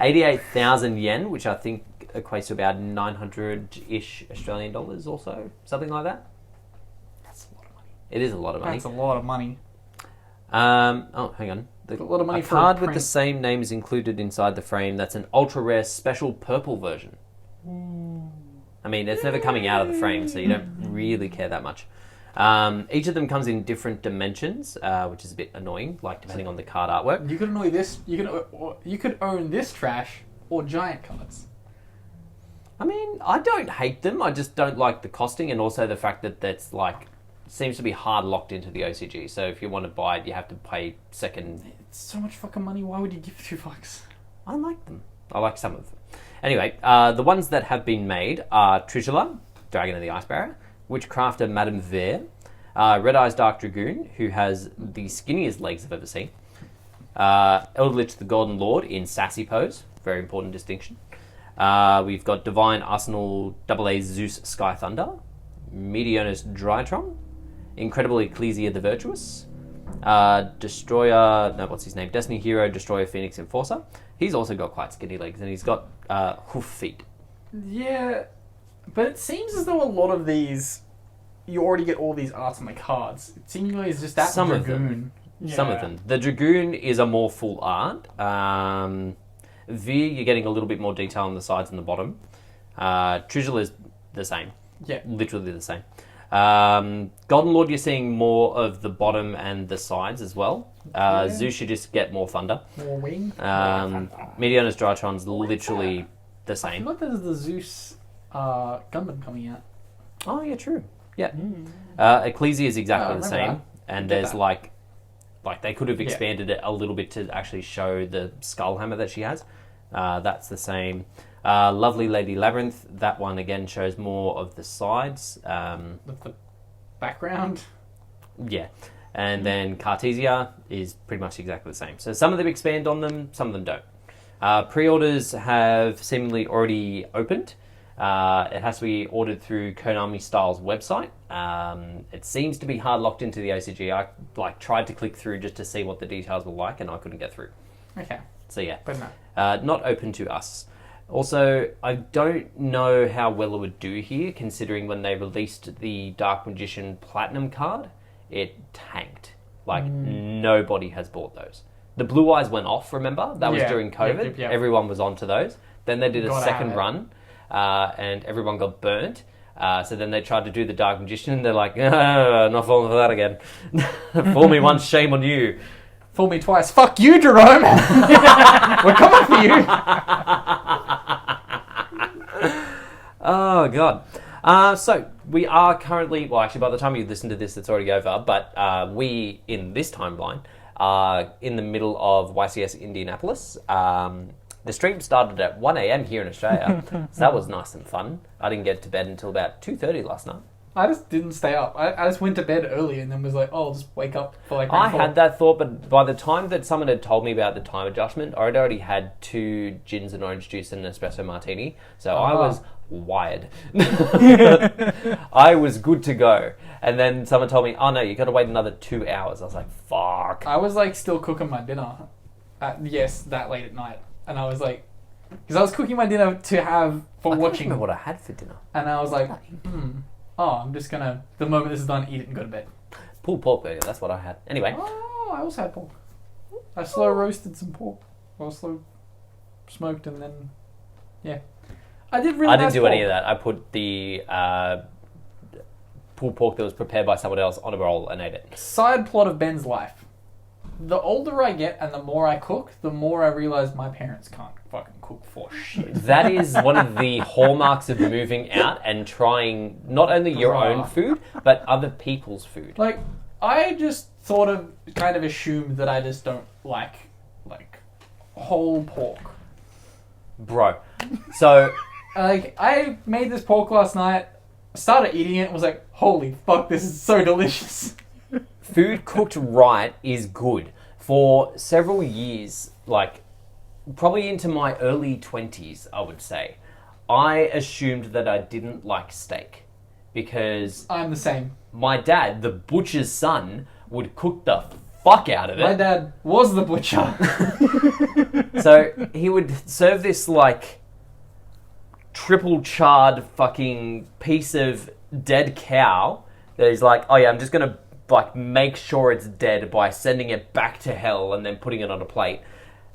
88,000 yen, which I think equates to about 900-ish Australian dollars or so, something like that. That's a lot of money. It is a lot of money. That's a lot of money. Oh, hang on. A lot of money a for a card with the print. same name is included inside the frame. That's an ultra-rare special purple version. I mean, it's never coming out of the frame, so you don't really care that much. Each of them comes in different dimensions, which is a bit annoying, like depending on the card artwork. You could annoy this. You could own this trash or giant cards. I mean, I don't hate them. I just don't like the costing and also the fact that that's like seems to be hard locked into the OCG. So if you want to buy it, you have to pay second. It's so much fucking money. Why would you give $2? I like them. I like some of them. Anyway, the ones that have been made are Trishula, Dragon of the Ice Barrier, Witchcrafter Madame Vere, Red Eyes Dark Dragoon, who has the skinniest legs I've ever seen, Eldritch the Golden Lord in Sassy Pose, very important distinction. We've got Divine Arsenal AA Zeus Sky Thunder, Meteonus Drytron, Incredible Ecclesia the Virtuous, Destiny Hero Destroyer Phoenix Enforcer. He's also got quite skinny legs, and he's got hoof feet. Yeah, but it seems as though a lot of these, you already get all these arts on the cards. It seemingly is just that Some of Dragoon. them. Yeah. Some of them. The Dragoon is a more full art. Veer, you're getting a little bit more detail on the sides and the bottom. Trishula is the same. Yeah. Literally the same. Golden Lord, you're seeing more of the bottom and the sides as well. Zeus, you just get more thunder. More wing. Meteonus Drytron's literally the I same. feel like there's the Zeus Gundam coming out. Oh, yeah, true. Yeah. Ecclesia is exactly the same. That. And there's like they could have expanded it a little bit to actually show the skull hammer that she has. That's the same. Lovely Lady Labyrinth, that one again shows more of the sides. With the background. Yeah. And then Cartesia is pretty much exactly the same. So some of them expand on them, some of them don't. Pre-orders have seemingly already opened. It has to be ordered through Konami Style's website. It seems to be hard locked into the OCG. I tried to click through just to see what the details were like, and I couldn't get through. Okay. So yeah, But no. not open to us. Also, I don't know how well it would do here, considering when they released the Dark Magician Platinum card, it tanked. Nobody has bought those. The Blue Eyes went off, remember? That was during COVID. Yeah. Everyone was onto those. Then they did a Got second out. run, and everyone got burnt. So then they tried to do the Dark Magician, and they're like, not falling for that again. Fool me once, shame on you. Fool me twice. Fuck you, Jerome! We're coming for you! Oh, God. So, we are currently... Well, actually, by the time you listen to this, it's already over. But we, in this timeline, are in the middle of YCS Indianapolis. The stream started at 1 a.m. here in Australia. So that was nice and fun. I didn't get to bed until about 2:30 last night. I just didn't stay up. I just went to bed early and then was like, I'll just wake up for like... I had that thought, but by the time that someone had told me about the time adjustment, I'd already had 2 gins and orange juice and an espresso martini. So I was wired. I was good to go. And then someone told me, oh no, you got to wait another 2 hours. I was like, fuck. I was like still cooking my dinner. That late at night. And I was like... Because I was cooking my dinner to have for I can't watching. remember what I had for dinner. And I was like, I'm just going to, the moment this is done, eat it and go to bed. Pulled pork burger, that's what I had. Anyway. Oh, I also had pork. I slow roasted some pork. Well, slow smoked and then, yeah. I did really I didn't nice do pork. any of that. I put the pulled pork that was prepared by someone else on a roll and ate it. Side plot of Ben's life. The older I get and the more I cook, the more I realise my parents can't fucking cook for shit. That is one of the hallmarks of moving out and trying not only your own food, but other people's food. Like, I just kind of assumed that I just don't like whole pork. Bro. So... Like, I made this pork last night, started eating it, and was like, holy fuck, this is so delicious. Food cooked right is good. For several years, like, probably into my early 20s, I would say, I assumed that I didn't like steak. Because... I'm the same. My dad, the butcher's son, would cook the fuck out of it. My dad was the butcher. So he would serve this, like, triple charred fucking piece of dead cow that he's like, oh yeah, I'm just going to, like, make sure it's dead by sending it back to hell and then putting it on a plate.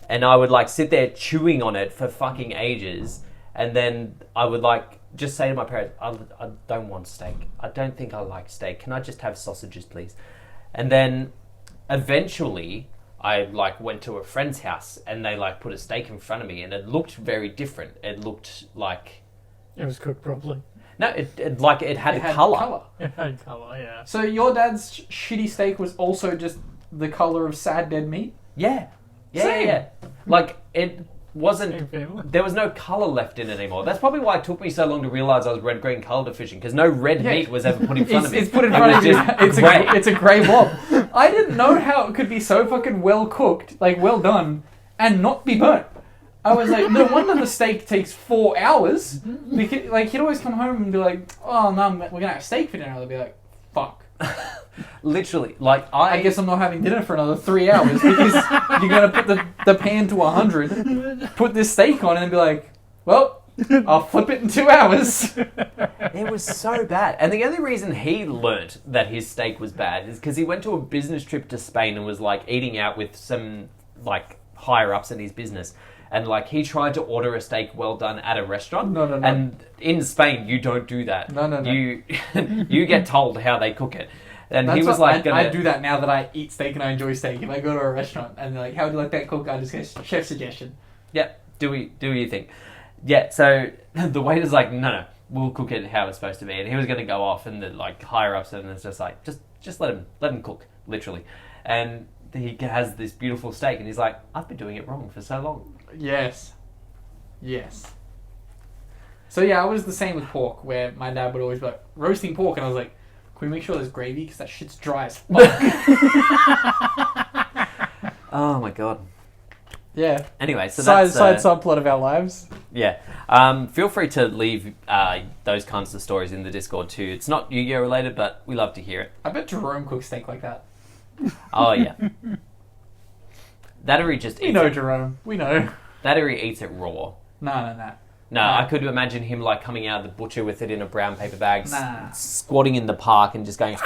And I would, like, sit there chewing on it for fucking ages. And then I would, like, just say to my parents, I don't want steak. I don't think I like steak. Can I just have sausages, please? And then eventually I, like, went to a friend's house and they, like, put a steak in front of me and it looked very different. It looked like... It was cooked properly. No, it had a colour. It had colour, yeah. So your dad's shitty steak was also just the colour of sad dead meat? Yeah. Same. Yeah. Like, it wasn't... There was no colour left in it anymore. That's probably why it took me so long to realise I was red-green colour deficient, because no red meat was ever put in front of me. It's put in front of you. Grey. It's a grey blob. I didn't know how it could be so fucking well cooked, like well done, and not be burnt. I was like, no wonder the steak takes 4 hours. Because, like, he'd always come home and be like, oh, no, we're going to have steak for dinner. I'd be like, fuck. Literally, like, I guess I'm not having dinner for another 3 hours because you're going to put the pan to 100, put this steak on, and then be like, well, I'll flip it in 2 hours. It was so bad. And the only reason he learnt that his steak was bad is because he went to a business trip to Spain and was, like, eating out with some, like, higher-ups in his business. And, like, he tried to order a steak well done at a restaurant. No. And in Spain, you don't do that. No. You get told how they cook it. And That's he was what, like... I do that now that I eat steak and I enjoy steak. If I go to a restaurant and they're like, how would you like that cooked? I just get chef suggestion. Yeah, do you think? Yeah, so the waiter's like, no, we'll cook it how it's supposed to be. And he was going to go off and the, like, higher-ups, and it's just like, just let him cook, literally. And he has this beautiful steak, and he's like, I've been doing it wrong for so long. Yes. So yeah, I was the same with pork, where my dad would always be like, roasting pork, and I was like, can we make sure there's gravy? Because that shit's dry as fuck. Oh my god. Yeah. Anyway, so side that's... subplot of our lives. Yeah. Feel free to leave those kinds of stories in the Discord too. It's not Yu-Gi-Oh related, but we love to hear it. I bet Jerome cooks steak like that. Oh yeah. That or he just eats We know it. Jerome. We know. That or he eats it raw. No. No, I could imagine him like coming out of the butcher with it in a brown paper bag, Nah. squatting in the park and just going...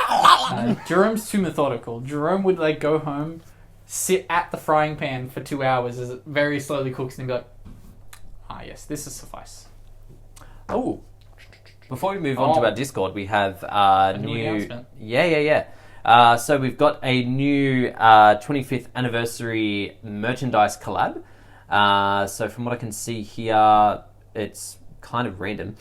Jerome's too methodical. Jerome would like go home, sit at the frying pan for 2 hours as it very slowly cooks, and be like, yes, this will suffice. Oh. Before we move on to our Discord, we have a new new... announcement. Yeah. So we've got a new 25th anniversary merchandise collab. So from what I can see here, it's kind of random.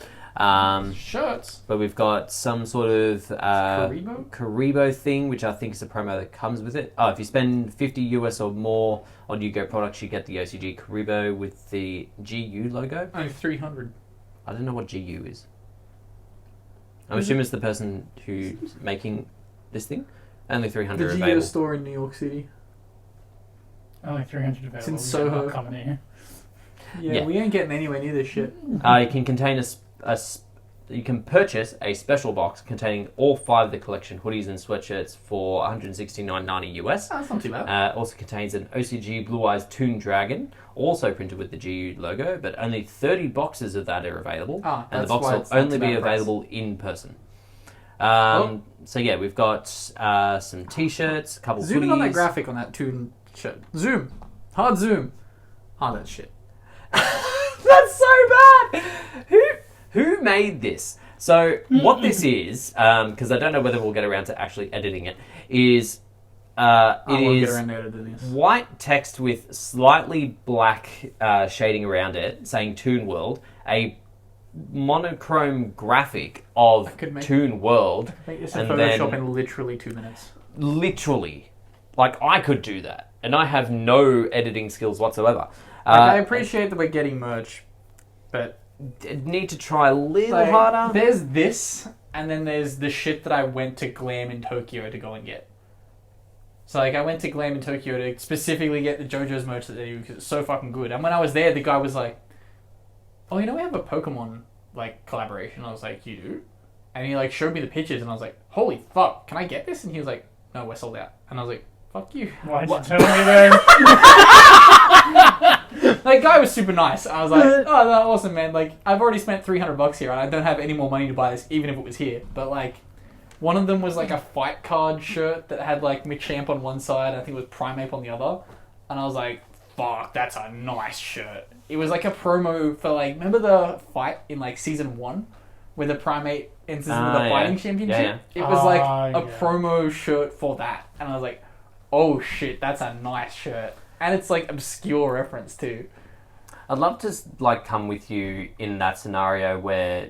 Shirts. But we've got some sort of Karibo? Karibo thing, which I think is a promo that comes with it. Oh, if you spend 50 US or more on Yu-Gi-Oh products, you get the OCG Karibo with the GU logo. Only 300. I don't know what GU is. I'm assuming it's the person who's making this thing. Only 300 The available. Yugioh store in New York City. Only 300 available. It's in Soho. Not coming here. Yeah, we ain't getting anywhere near this shit. It can contain you can purchase a special box containing all 5 of the collection hoodies and sweatshirts for $169.90 US. That's not too bad. Also contains an OCG Blue Eyes Toon Dragon, also printed with the GU logo, but only 30 boxes of that are available, and the box will only be available in person. So yeah, we've got some t-shirts, a couple Zoom in hoodies. on that graphic on that Toon shirt. Zoom. Hard zoom. That shit. That's so bad! Who made this? So what this is, because I don't know whether we'll get around to actually editing it, is white text with slightly black shading around it, saying Toon World, a monochrome graphic of Toon World. Make this in Photoshop in literally 2 minutes. Literally. Like, I could do that. And I have no editing skills whatsoever. I appreciate that we're getting merch, but... Need to try a little harder. There's this, and then there's the shit that I went to Glam in Tokyo to go and get. So, like, I went to Glam in Tokyo to specifically get the JoJo's merch that they do because it's so fucking good. And when I was there, the guy was like, oh, you know, we have a Pokemon, like, collaboration. I was like, you do? And he, like, showed me the pictures, and I was like, holy fuck, can I get this? And he was like, no, we're sold out. And I was like, fuck you. Why'd you tell me then? That guy was super nice. I was like, oh, that's awesome, man. Like, I've already spent $300 here, and I don't have any more money to buy this, even if it was here. But, like, one of them was, like, a fight card shirt that had, like, Machamp on one side, I think it was Primeape on the other. And I was like, fuck, that's a nice shirt. It was, like, a promo for, like, remember the fight in, like, Season 1? Where the Primeape enters into the fighting championship? Yeah. It was, like, a promo shirt for that. And I was like, oh, shit, that's a nice shirt. And it's, like, obscure reference, too. I'd love to like come with you in that scenario where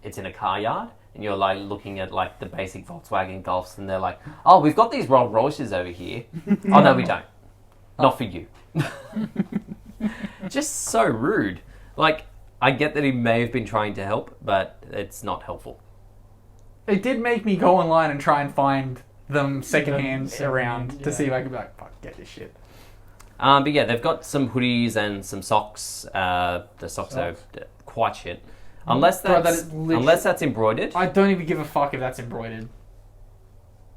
it's in a car yard and you're like looking at like the basic Volkswagen Golfs and they're like, oh, we've got these Rolls Royces over here. Oh no, we don't. Not for you. Just so rude. Like, I get that he may have been trying to help, but it's not helpful. It did make me go online and try and find them secondhand around to see if I could be like, fuck, get this shit. But yeah, they've got some hoodies and some socks. The socks are quite shit. Unless that's embroidered. I don't even give a fuck if that's embroidered.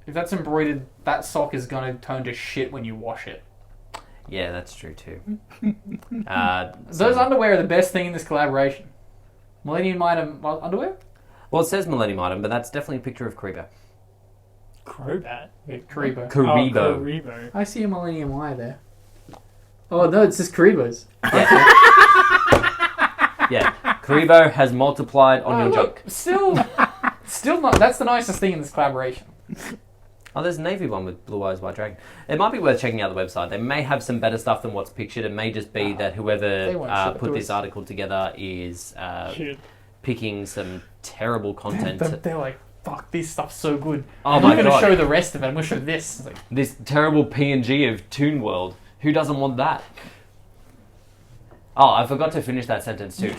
If that's embroidered, that sock is going to turn to shit when you wash it. Yeah, that's true too. Those underwear are the best thing in this collaboration. Millennium Item underwear? Well, it says Millennium Item, but that's definitely a picture of Karibo. Crobat? Karibo. Karibo. Oh, Karibo. I see a Millennium Eye there. Oh no, it's just Karibo's. Yeah. Yeah. Karibo has multiplied on your look, joke. Still not. That's the nicest thing in this collaboration. Oh, there's a navy one with Blue Eyes White Dragon. It might be worth checking out the website. They may have some better stuff than what's pictured. It may just be that whoever put this article together is picking some terrible content. They're like, fuck, this stuff's so good. Oh my god. I'm going to show the rest of it. I'm going to show this. It's like, this terrible PNG of Toon World. Who doesn't want that? Oh, I forgot to finish that sentence too.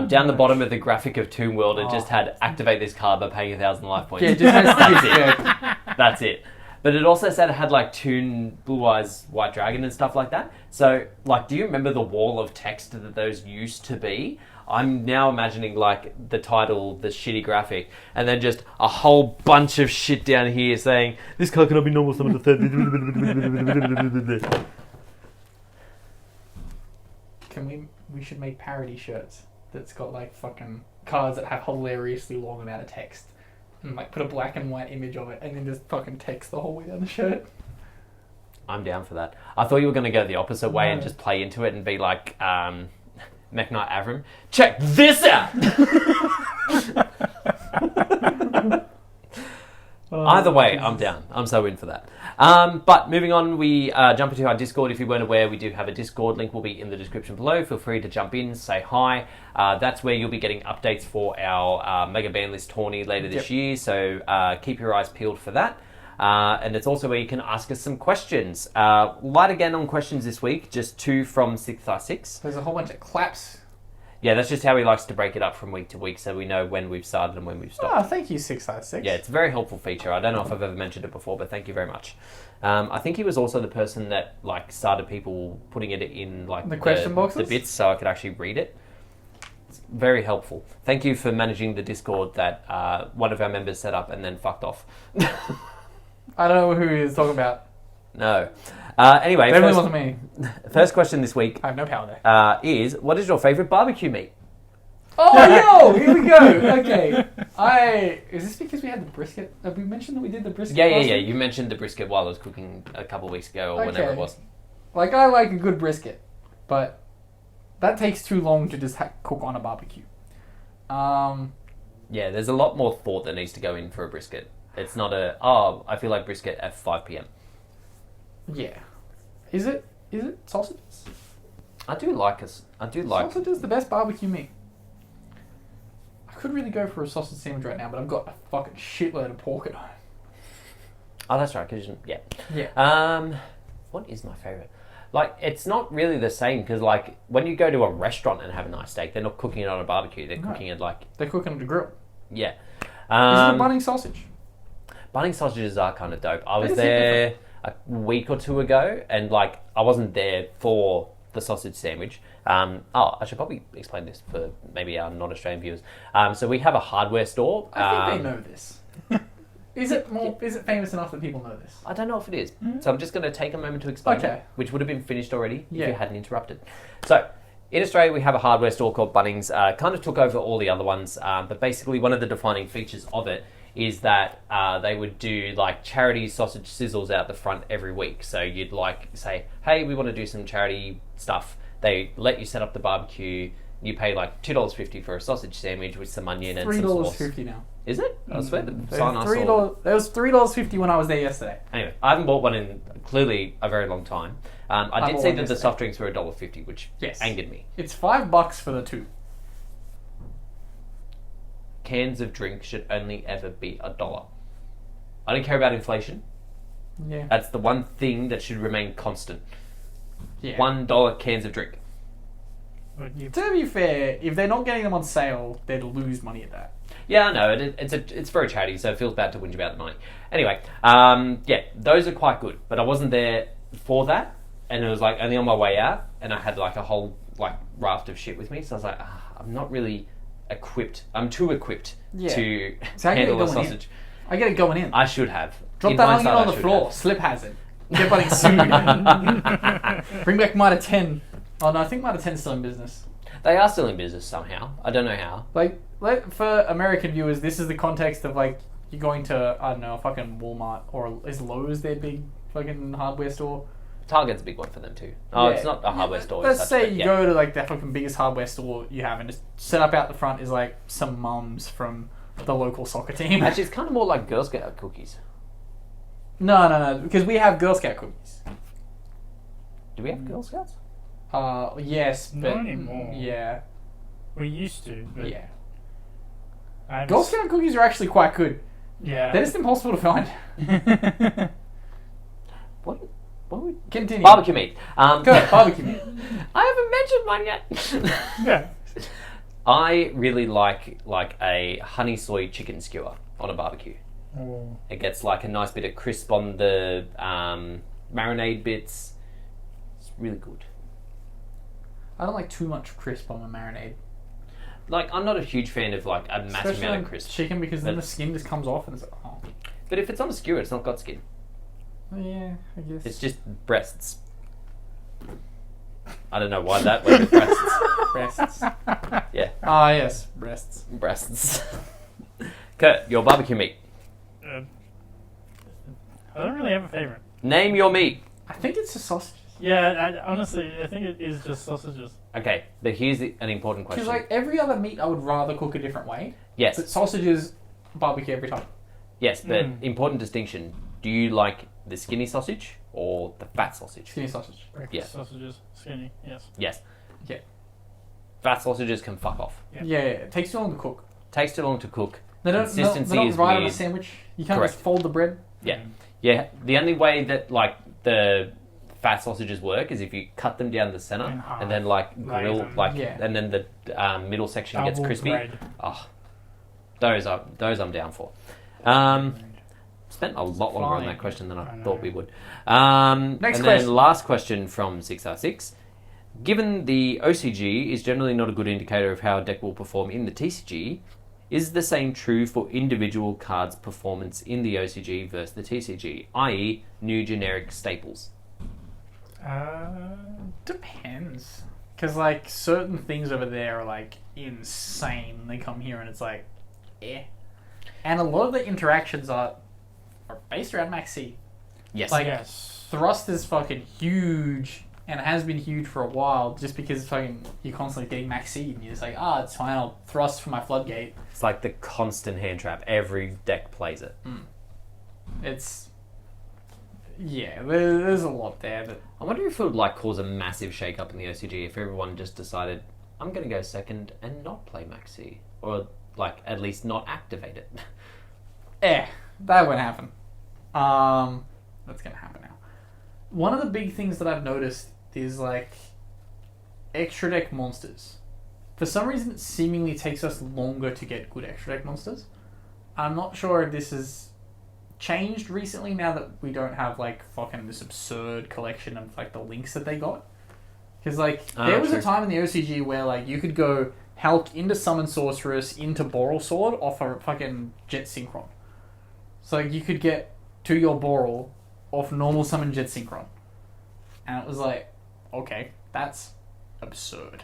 Down the bottom of the graphic of Toon World, it just had activate this card by paying 1,000 life points. yeah, just has That's it. That's it. But it also said it had like Toon, Blue Eyes, White Dragon and stuff like that. So, like, do you remember the wall of text that those used to be? I'm now imagining like the title, the shitty graphic, and then just a whole bunch of shit down here saying, this card cannot be normal summon the third. We should make parody shirts that's got like fucking cards that have hilariously long amount of text and like put a black and white image of it and then just fucking text the whole way down the shirt. I'm down for that. I thought you were going to go the opposite way and just play into it and be like Mech Knight Avram. Check this out! Either way, I'm down. I'm so in for that. But moving on, we jump into our Discord. If you weren't aware, we do have a Discord. Link will be in the description below. Feel free to jump in, say hi. That's where you'll be getting updates for our Mega Banlist tourney later this year. So keep your eyes peeled for that. And it's also where you can ask us some questions. Light again on questions this week. Just 2 from 6x6. There's a whole bunch of claps. Yeah, that's just how he likes to break it up from week to week so we know when we've started and when we've stopped. Oh, thank you, 6x6. Yeah, it's a very helpful feature. I don't know if I've ever mentioned it before, but thank you very much. I think he was also the person that like started people putting it in like the question boxes? the bits so I could actually read it. It's very helpful. Thank you for managing the Discord that one of our members set up and then fucked off. I don't know who he is talking about. No. Anyway, Definitely wasn't me. First question this week I have no power there. is, what is your favourite barbecue meat? Oh, yo! Here we go! Okay. Is this because we had the brisket? Have we mentioned that we did the brisket? Yeah. You mentioned the brisket while I was cooking a couple of weeks ago or whenever it was. Like, I like a good brisket, but that takes too long to just cook on a barbecue. Yeah, there's a lot more thought that needs to go in for a brisket. It's not I feel like brisket at 5 p.m. Yeah. Is it sausages? I do like Sausage is the best barbecue meat. I could really go for a sausage sandwich right now, but I've got a fucking shitload of pork at home. Oh, that's right. Yeah. What is my favourite? Like, it's not really the same because, like, when you go to a restaurant and have a nice steak, they're not cooking it on a barbecue. They're cooking it like they're cooking on the grill. Yeah. Is it a Bunnings sausage? Bunnings sausages are kind of dope. I was there a week or two ago, and like I wasn't there for the sausage sandwich. I should probably explain this for maybe our non-Australian viewers. So we have a hardware store. I think they know this. Is it famous enough that people know this? I don't know if it is. Mm-hmm. So I'm just going to take a moment to explain it, which would have been finished already if you hadn't interrupted. So in Australia, we have a hardware store called Bunnings. Kind of took over all the other ones, but basically one of the defining features of it is that they would do like charity sausage sizzles out the front every week. So you'd like say, hey, we want to do some charity stuff. They let you set up the barbecue. You pay like $2.50 for a sausage sandwich with some onion and some sauce. $3.50 now. Is it? I swear the It sign I saw. was $3.50 when I was there yesterday. Anyway, I haven't bought one in clearly a very long time. I did all see on that this the thing. soft drinks were $1.50, which Yes. angered me. It's $5 for the 2. Cans of drink should only ever be $1. I don't care about inflation. Yeah. That's the one thing that should remain constant. Yeah. $1 cans of drink. But you, To be fair, if they're not getting them on sale, they'd lose money at that. Yeah, I know. It's for a charity, so it feels bad to whinge about the money. Anyway, yeah, those are quite good. But I wasn't there for that, and it was like only on my way out, and I had like a whole like raft of shit with me. So I was like, I'm not really equipped. I'm too equipped Yeah. to So I get it handle a going in. sausage. I get it going in. I should have. Drop In that hindsight, onion on I the should floor. have. Slip hazard. Get buddy sued. Bring back Mitre 10. Oh no, I think Mitre 10 is still in business. They are still in business somehow. I don't know how. Like, for American viewers, this is the context of like you're going to, I don't know, a fucking Walmart, or is Lowe's their big fucking hardware store? Target's a big one for them too. Oh, Yeah. it's not a hardware store. Let's as such, say but you yeah. go to like the fucking biggest hardware store you have, and just set up out the front is like some mums from the local soccer team. Actually, it's kind of more like Girl Scout cookies. No, because we have Girl Scout cookies. Do we have Girl Scouts? Yes, but Not anymore. yeah, we used to. But yeah. I Girl Scout cookies are actually quite good. Yeah. They're just impossible to find. What? What would... Continue. Barbecue meat. Good barbecue meat. I haven't mentioned one yet. yeah. I really like a honey soy chicken skewer on a barbecue. Oh. It gets like a nice bit of crisp on the marinade bits. It's really good. I don't like too much crisp on my marinade. Like, I'm not a huge fan of like a massive Especially amount on of crisp. chicken, because then But- the skin just comes off and it's like, oh. But if it's on a skewer, it's not got skin. Yeah, I guess. It's just breasts. I don't know why that went with breasts. breasts. Yeah, Ah, yes, breasts. breasts. Kurt, your barbecue meat. I don't really have a favorite. Name your meat. I think it's the sausages. Yeah, honestly, I think it is just sausages. Okay, but here's an important question. Because like every other meat, I would rather cook a different way. Yes, But sausages, barbecue every time. yes, but Mm. important distinction. Do you like the skinny sausage or the fat sausage? Skinny sausage. Breakfast Yeah. sausages, skinny, yes. Yes. Yeah. Fat sausages can fuck off. Yeah. Yeah, it takes too long to cook. Takes too long to cook. They don't. Consistency They're not is right on a weird. sandwich. You can't Correct. just fold the bread. Yeah. Yeah, the only way that like the fat sausages work is if you cut them down the center In half. and then like Lay grill them. like, Yeah. and then the middle section gets Double crispy. bread. Oh, those I'm down for. Spent a lot longer on Fine. that question than I I know. thought we would. Next and question. then last question from 6R6. Given the OCG is generally not a good indicator of how a deck will perform in the TCG, is the same true for individual cards' performance in the OCG versus the TCG, i.e. new generic staples? Depends. Because like certain things over there are like insane. They come here and it's like, eh. And a lot of the interactions are based around Max C. Yes. Like- Yes. Thrust is fucking huge and has been huge for a while, just because fucking you're constantly getting Max C and you're just like, it's fine, I'll thrust for my floodgate. It's like the constant hand trap. Every deck plays it. It's there's a lot there, but I wonder if it would like cause a massive shake up in the OCG if everyone just decided, I'm going to go second and not play Maxi. Or like at least not activate it. that won't happen. That's gonna happen now. One of the big things that I've noticed is like extra deck monsters. For some reason, it seemingly takes us longer to get good extra deck monsters. I'm not sure if this has changed recently now that we don't have like fucking this absurd collection of like the links that they got. Because like there was true. a time in the OCG where like you could go Hulk into Summon Sorceress into Boral Sword off a fucking Jet Synchron. So like, you could get to your Boral off normal Summon Jet Synchron. And it was like, okay, that's absurd.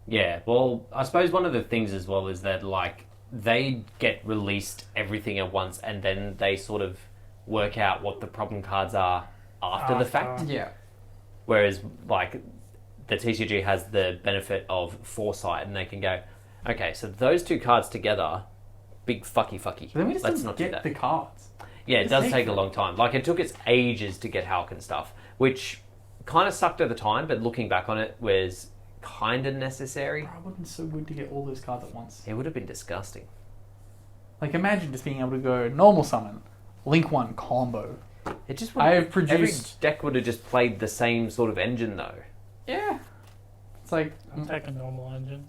Yeah, well, I suppose one of the things as well is that like they get released everything at once and then they sort of work out what the problem cards are after the fact. Yeah. Whereas like the TCG has the benefit of foresight and they can go, okay, so those two cards together, big fucky. But then we just Let's didn't not do get that. the cards. Yeah, it It's does take take a forever. long time. Like, it took us ages to get Hulk and stuff, which kind of sucked at the time, but looking back on it was kind of necessary. Bro, it would have been so good to get all those cards at once. It would have been disgusting. Like, imagine just being able to go normal summon, Link 1 combo. It just I would have produced... Every deck would have just played the same sort of engine, though. Yeah. It's like... I'm taking normal engine.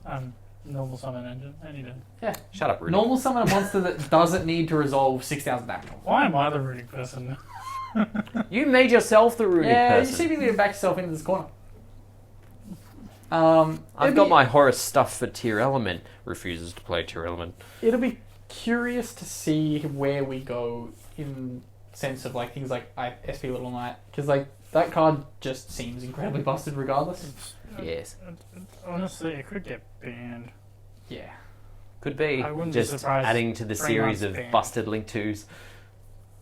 Normal summon engine. Any day. Yeah. Shut up, Rudy. Normal summon a monster that doesn't need to resolve 6,000 damage. Why am I the runic person? You made yourself the runic Yeah, person. you seem to back yourself into this corner. I've got my horror stuff for Tier Element. Refuses to play Tier Element. It'll be curious to see where we go in sense of like things like SP Little Knight, because like that card just seems incredibly busted regardless. Yes. Honestly, it could get banned. Yeah. Could be. I wouldn't be Just surprised adding to the 3 series months of ban. busted Link 2s.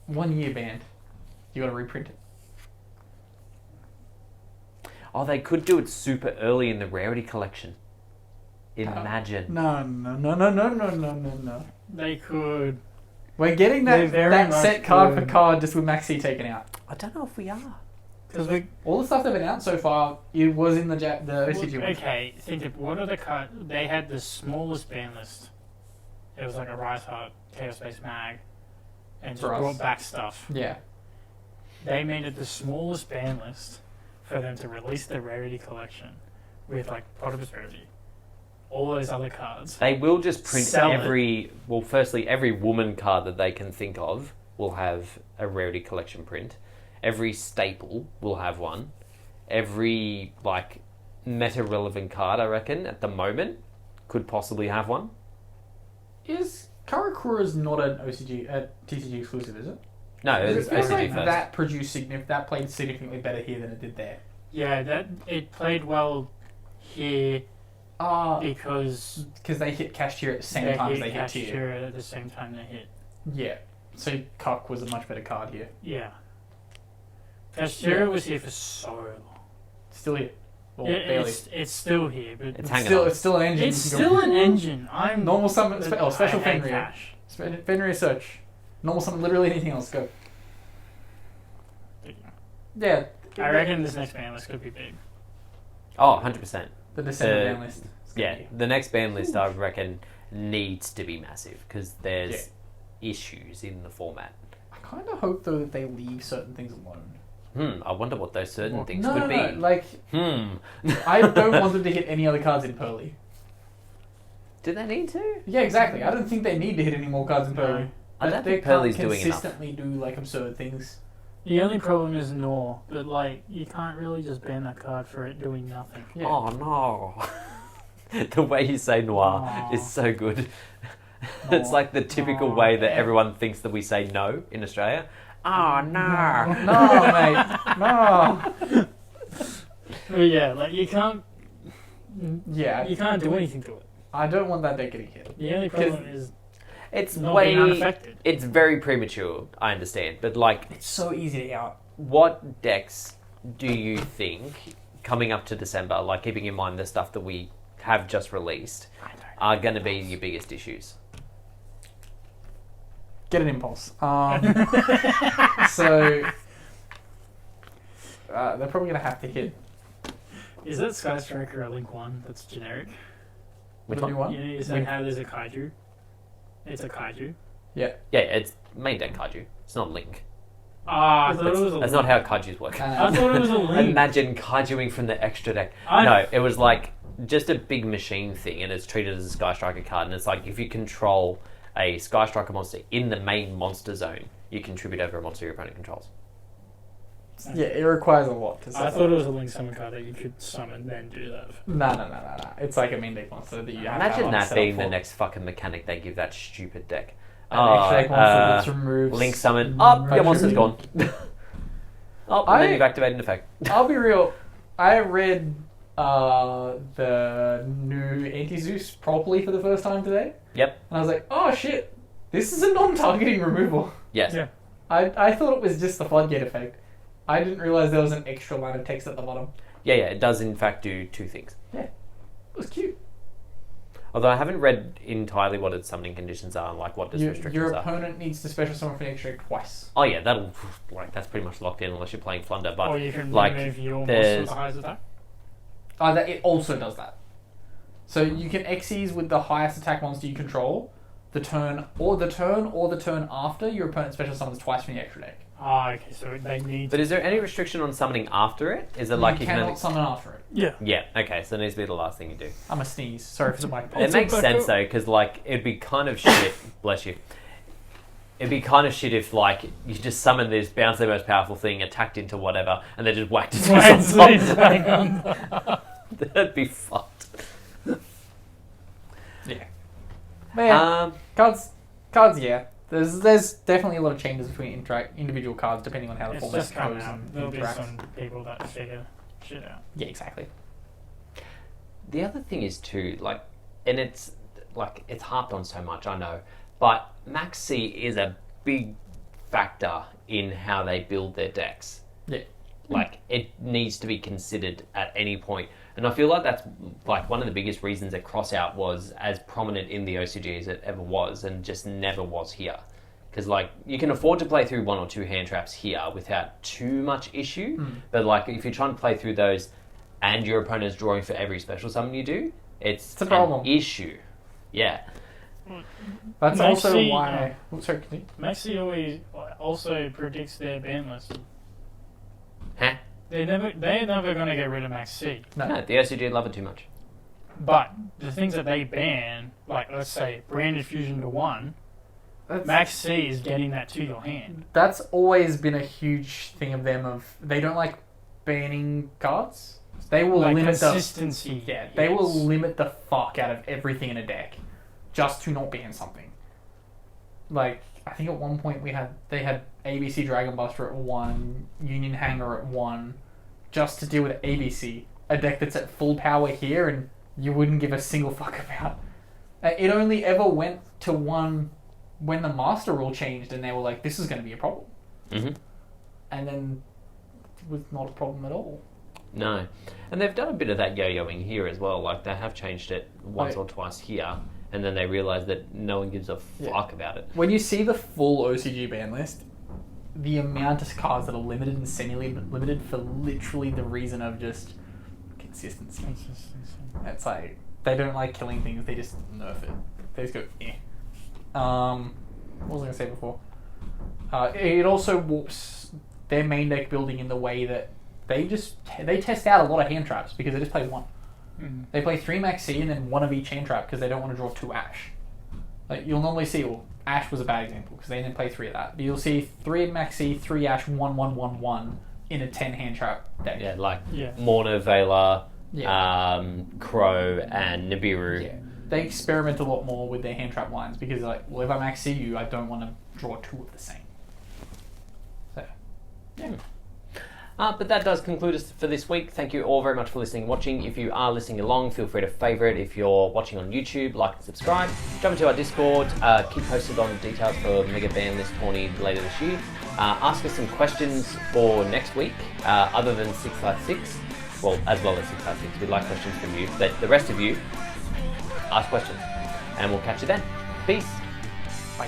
1 year banned. You got to reprint it. Oh, they could do it super early in the rarity collection. Imagine. No. They could. We're getting They that, very that much set card for could. card just with Maxi taken out. I don't know if we are. Because we. All the stuff they've announced so far, it was in the OCG one. Okay, think of what are the cards. They had the smallest ban list. It was like a Rise Heart, Chaos Space Mag, and just For us. brought back stuff. Yeah. They made it the smallest ban list for them to release the rarity collection with like Pot of Prosperity, all those other cards. They will just print Sell it. firstly, every woman card that they can think of will have a rarity collection print. Every staple will have one. Every, like, meta-relevant card, I reckon, at the moment, could possibly have one. Is Karakura's not an TCG exclusive, is it? No, it was It feels OCG like first. that produced that played significantly better here than it did there. Yeah, that it played well here because Because they hit cash tier at the same time as they hit tier. Cashier at the same time they hit. Yeah. So Cock was a much better card here. Yeah. Cashier was here for so long. Still here. Well, Yeah, barely. it's still here, but It's hanging still, on. it's still an engine. it's You can go, still an engine. I'm Normal summon, special I hate Fenrir. cash. Fenrir search. Normal summon, literally anything else. Go. Yeah. I reckon this next ban list could be big. Oh, 100%. The December ban list. It's gonna Yeah, be- the next ban list, I reckon, needs to be massive, because there's issues in the format. I kind of hope though that they leave certain things alone. I wonder what those certain things No, could no, be. like I don't want them to hit any other cards in Pearly. Do they need to? Yeah, exactly. I don't think they need to hit any more cards in Pearly. No. I don't They think Pearly's can't doing enough. consistently do like absurd things. The only problem is Nor, but like you can't really just ban that card for it doing nothing. Yeah. Oh no. The way you say noir Aw. is so good. It's like the typical way that everyone thinks that we say no in Australia. Oh no. No, mate. No. But yeah, like you can't Yeah. do anything to it. I don't want that deck getting hit. The only problem is It's not being way. unaffected. It's very premature. I understand, but like, It's so easy to out. what decks do you think coming up to December, like keeping in mind the stuff that we have just released, are going to be your biggest issues? Get an impulse. So they're probably gonna have to hit. Is that Sky Striker a Link 1 that's generic? Which The one? new one? You know, you say how there's a kaiju. It's a kaiju. Yeah. Yeah, it's main deck kaiju. It's not Link. Ah, I thought it was a That's Link. not how kaijus work. I thought it was a Link. Imagine kaijuing from the extra deck. I- No, it was like just a big machine thing, and it's treated as a Sky Striker card. And it's like if you control a Sky Striker monster in the main monster zone, you can tribute over a monster your opponent controls. Yeah, it requires a lot to I set thought it was a Link summon card that you could summon then do that. No. It's like a main deck monster that you have to Imagine have that set being up the for. next fucking mechanic they give that stupid deck. An extra deck monster that's removed. Link summon. Oh, your monster's gone. Oh, and then I- you've activated an effect. I'll be real. I read the new Anti-Zeus properly for the first time today. Yep. And I was like, oh shit, this is a non-targeting removal. Yes. Yeah. I thought it was just the floodgate effect. I didn't realize there was an extra line of text at the bottom. Yeah, it does in fact do two things. It was cute. Although I haven't read entirely what its summoning conditions are and like what its restrictions Your are. opponent needs to special summon for an extra twice. Oh yeah, that's pretty much locked in unless you're playing Flunder. But Or you can like, remove your monster with the highest attack. It also does that. So you can Xyz with the highest attack monster you control, the turn after your opponent special summons twice from the extra deck. Ah, okay, so they need... But is there any restriction on summoning after it? Is it You like you cannot can only... summon after it. Yeah. Yeah, okay, so it needs to be the last thing you do. I'm a sneeze. Sorry for the mic. It makes sense though, because like it'd be kind of shit. Bless you. It'd be kind of shit if like you just summon this, bounce their most powerful thing, attacked into whatever, and then just whacked it on top. That'd be fucked. Yeah. But yeah, cards. Yeah. There's definitely a lot of changes between individual cards depending on how the It's format just coming goes out. and There'll be interacts. some people that figure shit out. Yeah, exactly. The other thing is too, like, and it's harped on so much, I know, but Max C is a big factor in how they build their decks. Yeah. Like, it needs to be considered at any point. And I feel like that's like one of the biggest reasons that Crossout was as prominent in the OCG as it ever was and just never was here. Because like you can afford to play through one or two hand traps here without too much issue. But like if you're trying to play through those and your opponent's drawing for every special summon you do, it's a problem. An issue. Yeah. That's Maxi, also why... sorry, continue. Maxi always also predicts their ban list. Huh? They're never going to get rid of Max C. No, the OCG love it too much. But the things that they ban, like let's say branded fusion to 1, That's, Max C is getting that to your hand. that's always been a huge thing of them. Of they don't like banning cards. They will Like limit the consistency. they will yes. limit the fuck out of everything in a deck just to not ban something. Like I think at one point they had ABC Dragon Buster at 1, Union Hanger at 1, just to deal with ABC, a deck that's at full power here and you wouldn't give a single fuck about. It only ever went to 1 when the Master Rule changed and they were like, this is going to be a problem. Mm-hmm. And then it was not a problem at all. No. And they've done a bit of that yo-yoing here as well. Like, they have changed it once Right. or twice here, and then they realise that no one gives a fuck about it. When you see the full OCG ban list, the amount of cards that are limited and semi-limited for literally the reason of just consistency. It's like, they don't like killing things, they just nerf it. They just go, eh. What was I going to say before? It also warps their main deck building in the way that they test out a lot of hand traps because they just play 1. Mm. They play 3 Max C and then 1 of each hand trap because they don't want to draw 2 Ash. Like you'll normally see, well, Ash was a bad example because they didn't play 3 of that. But you'll see 3 Max C, 3 Ash, 1, 1, 1, 1 in a 10 hand trap deck. Yeah, like Yeah. Morna, Vela, Yeah. Crow, and Nibiru. Yeah. They experiment a lot more with their hand trap lines because they're like, well, if I Max C you, I don't want to draw 2 of the same. So, yeah. But that does conclude us for this week. Thank you all very much for listening and watching. If you are listening along, feel free to favourite. If you're watching on YouTube, like and subscribe. Jump into our Discord. Keep posted on details for Mega Ban List tourney later this year. Ask us some questions for next week, other than 656. Well, as well as 656. We'd like questions from you. But the rest of you, ask questions. And we'll catch you then. Peace. Bye.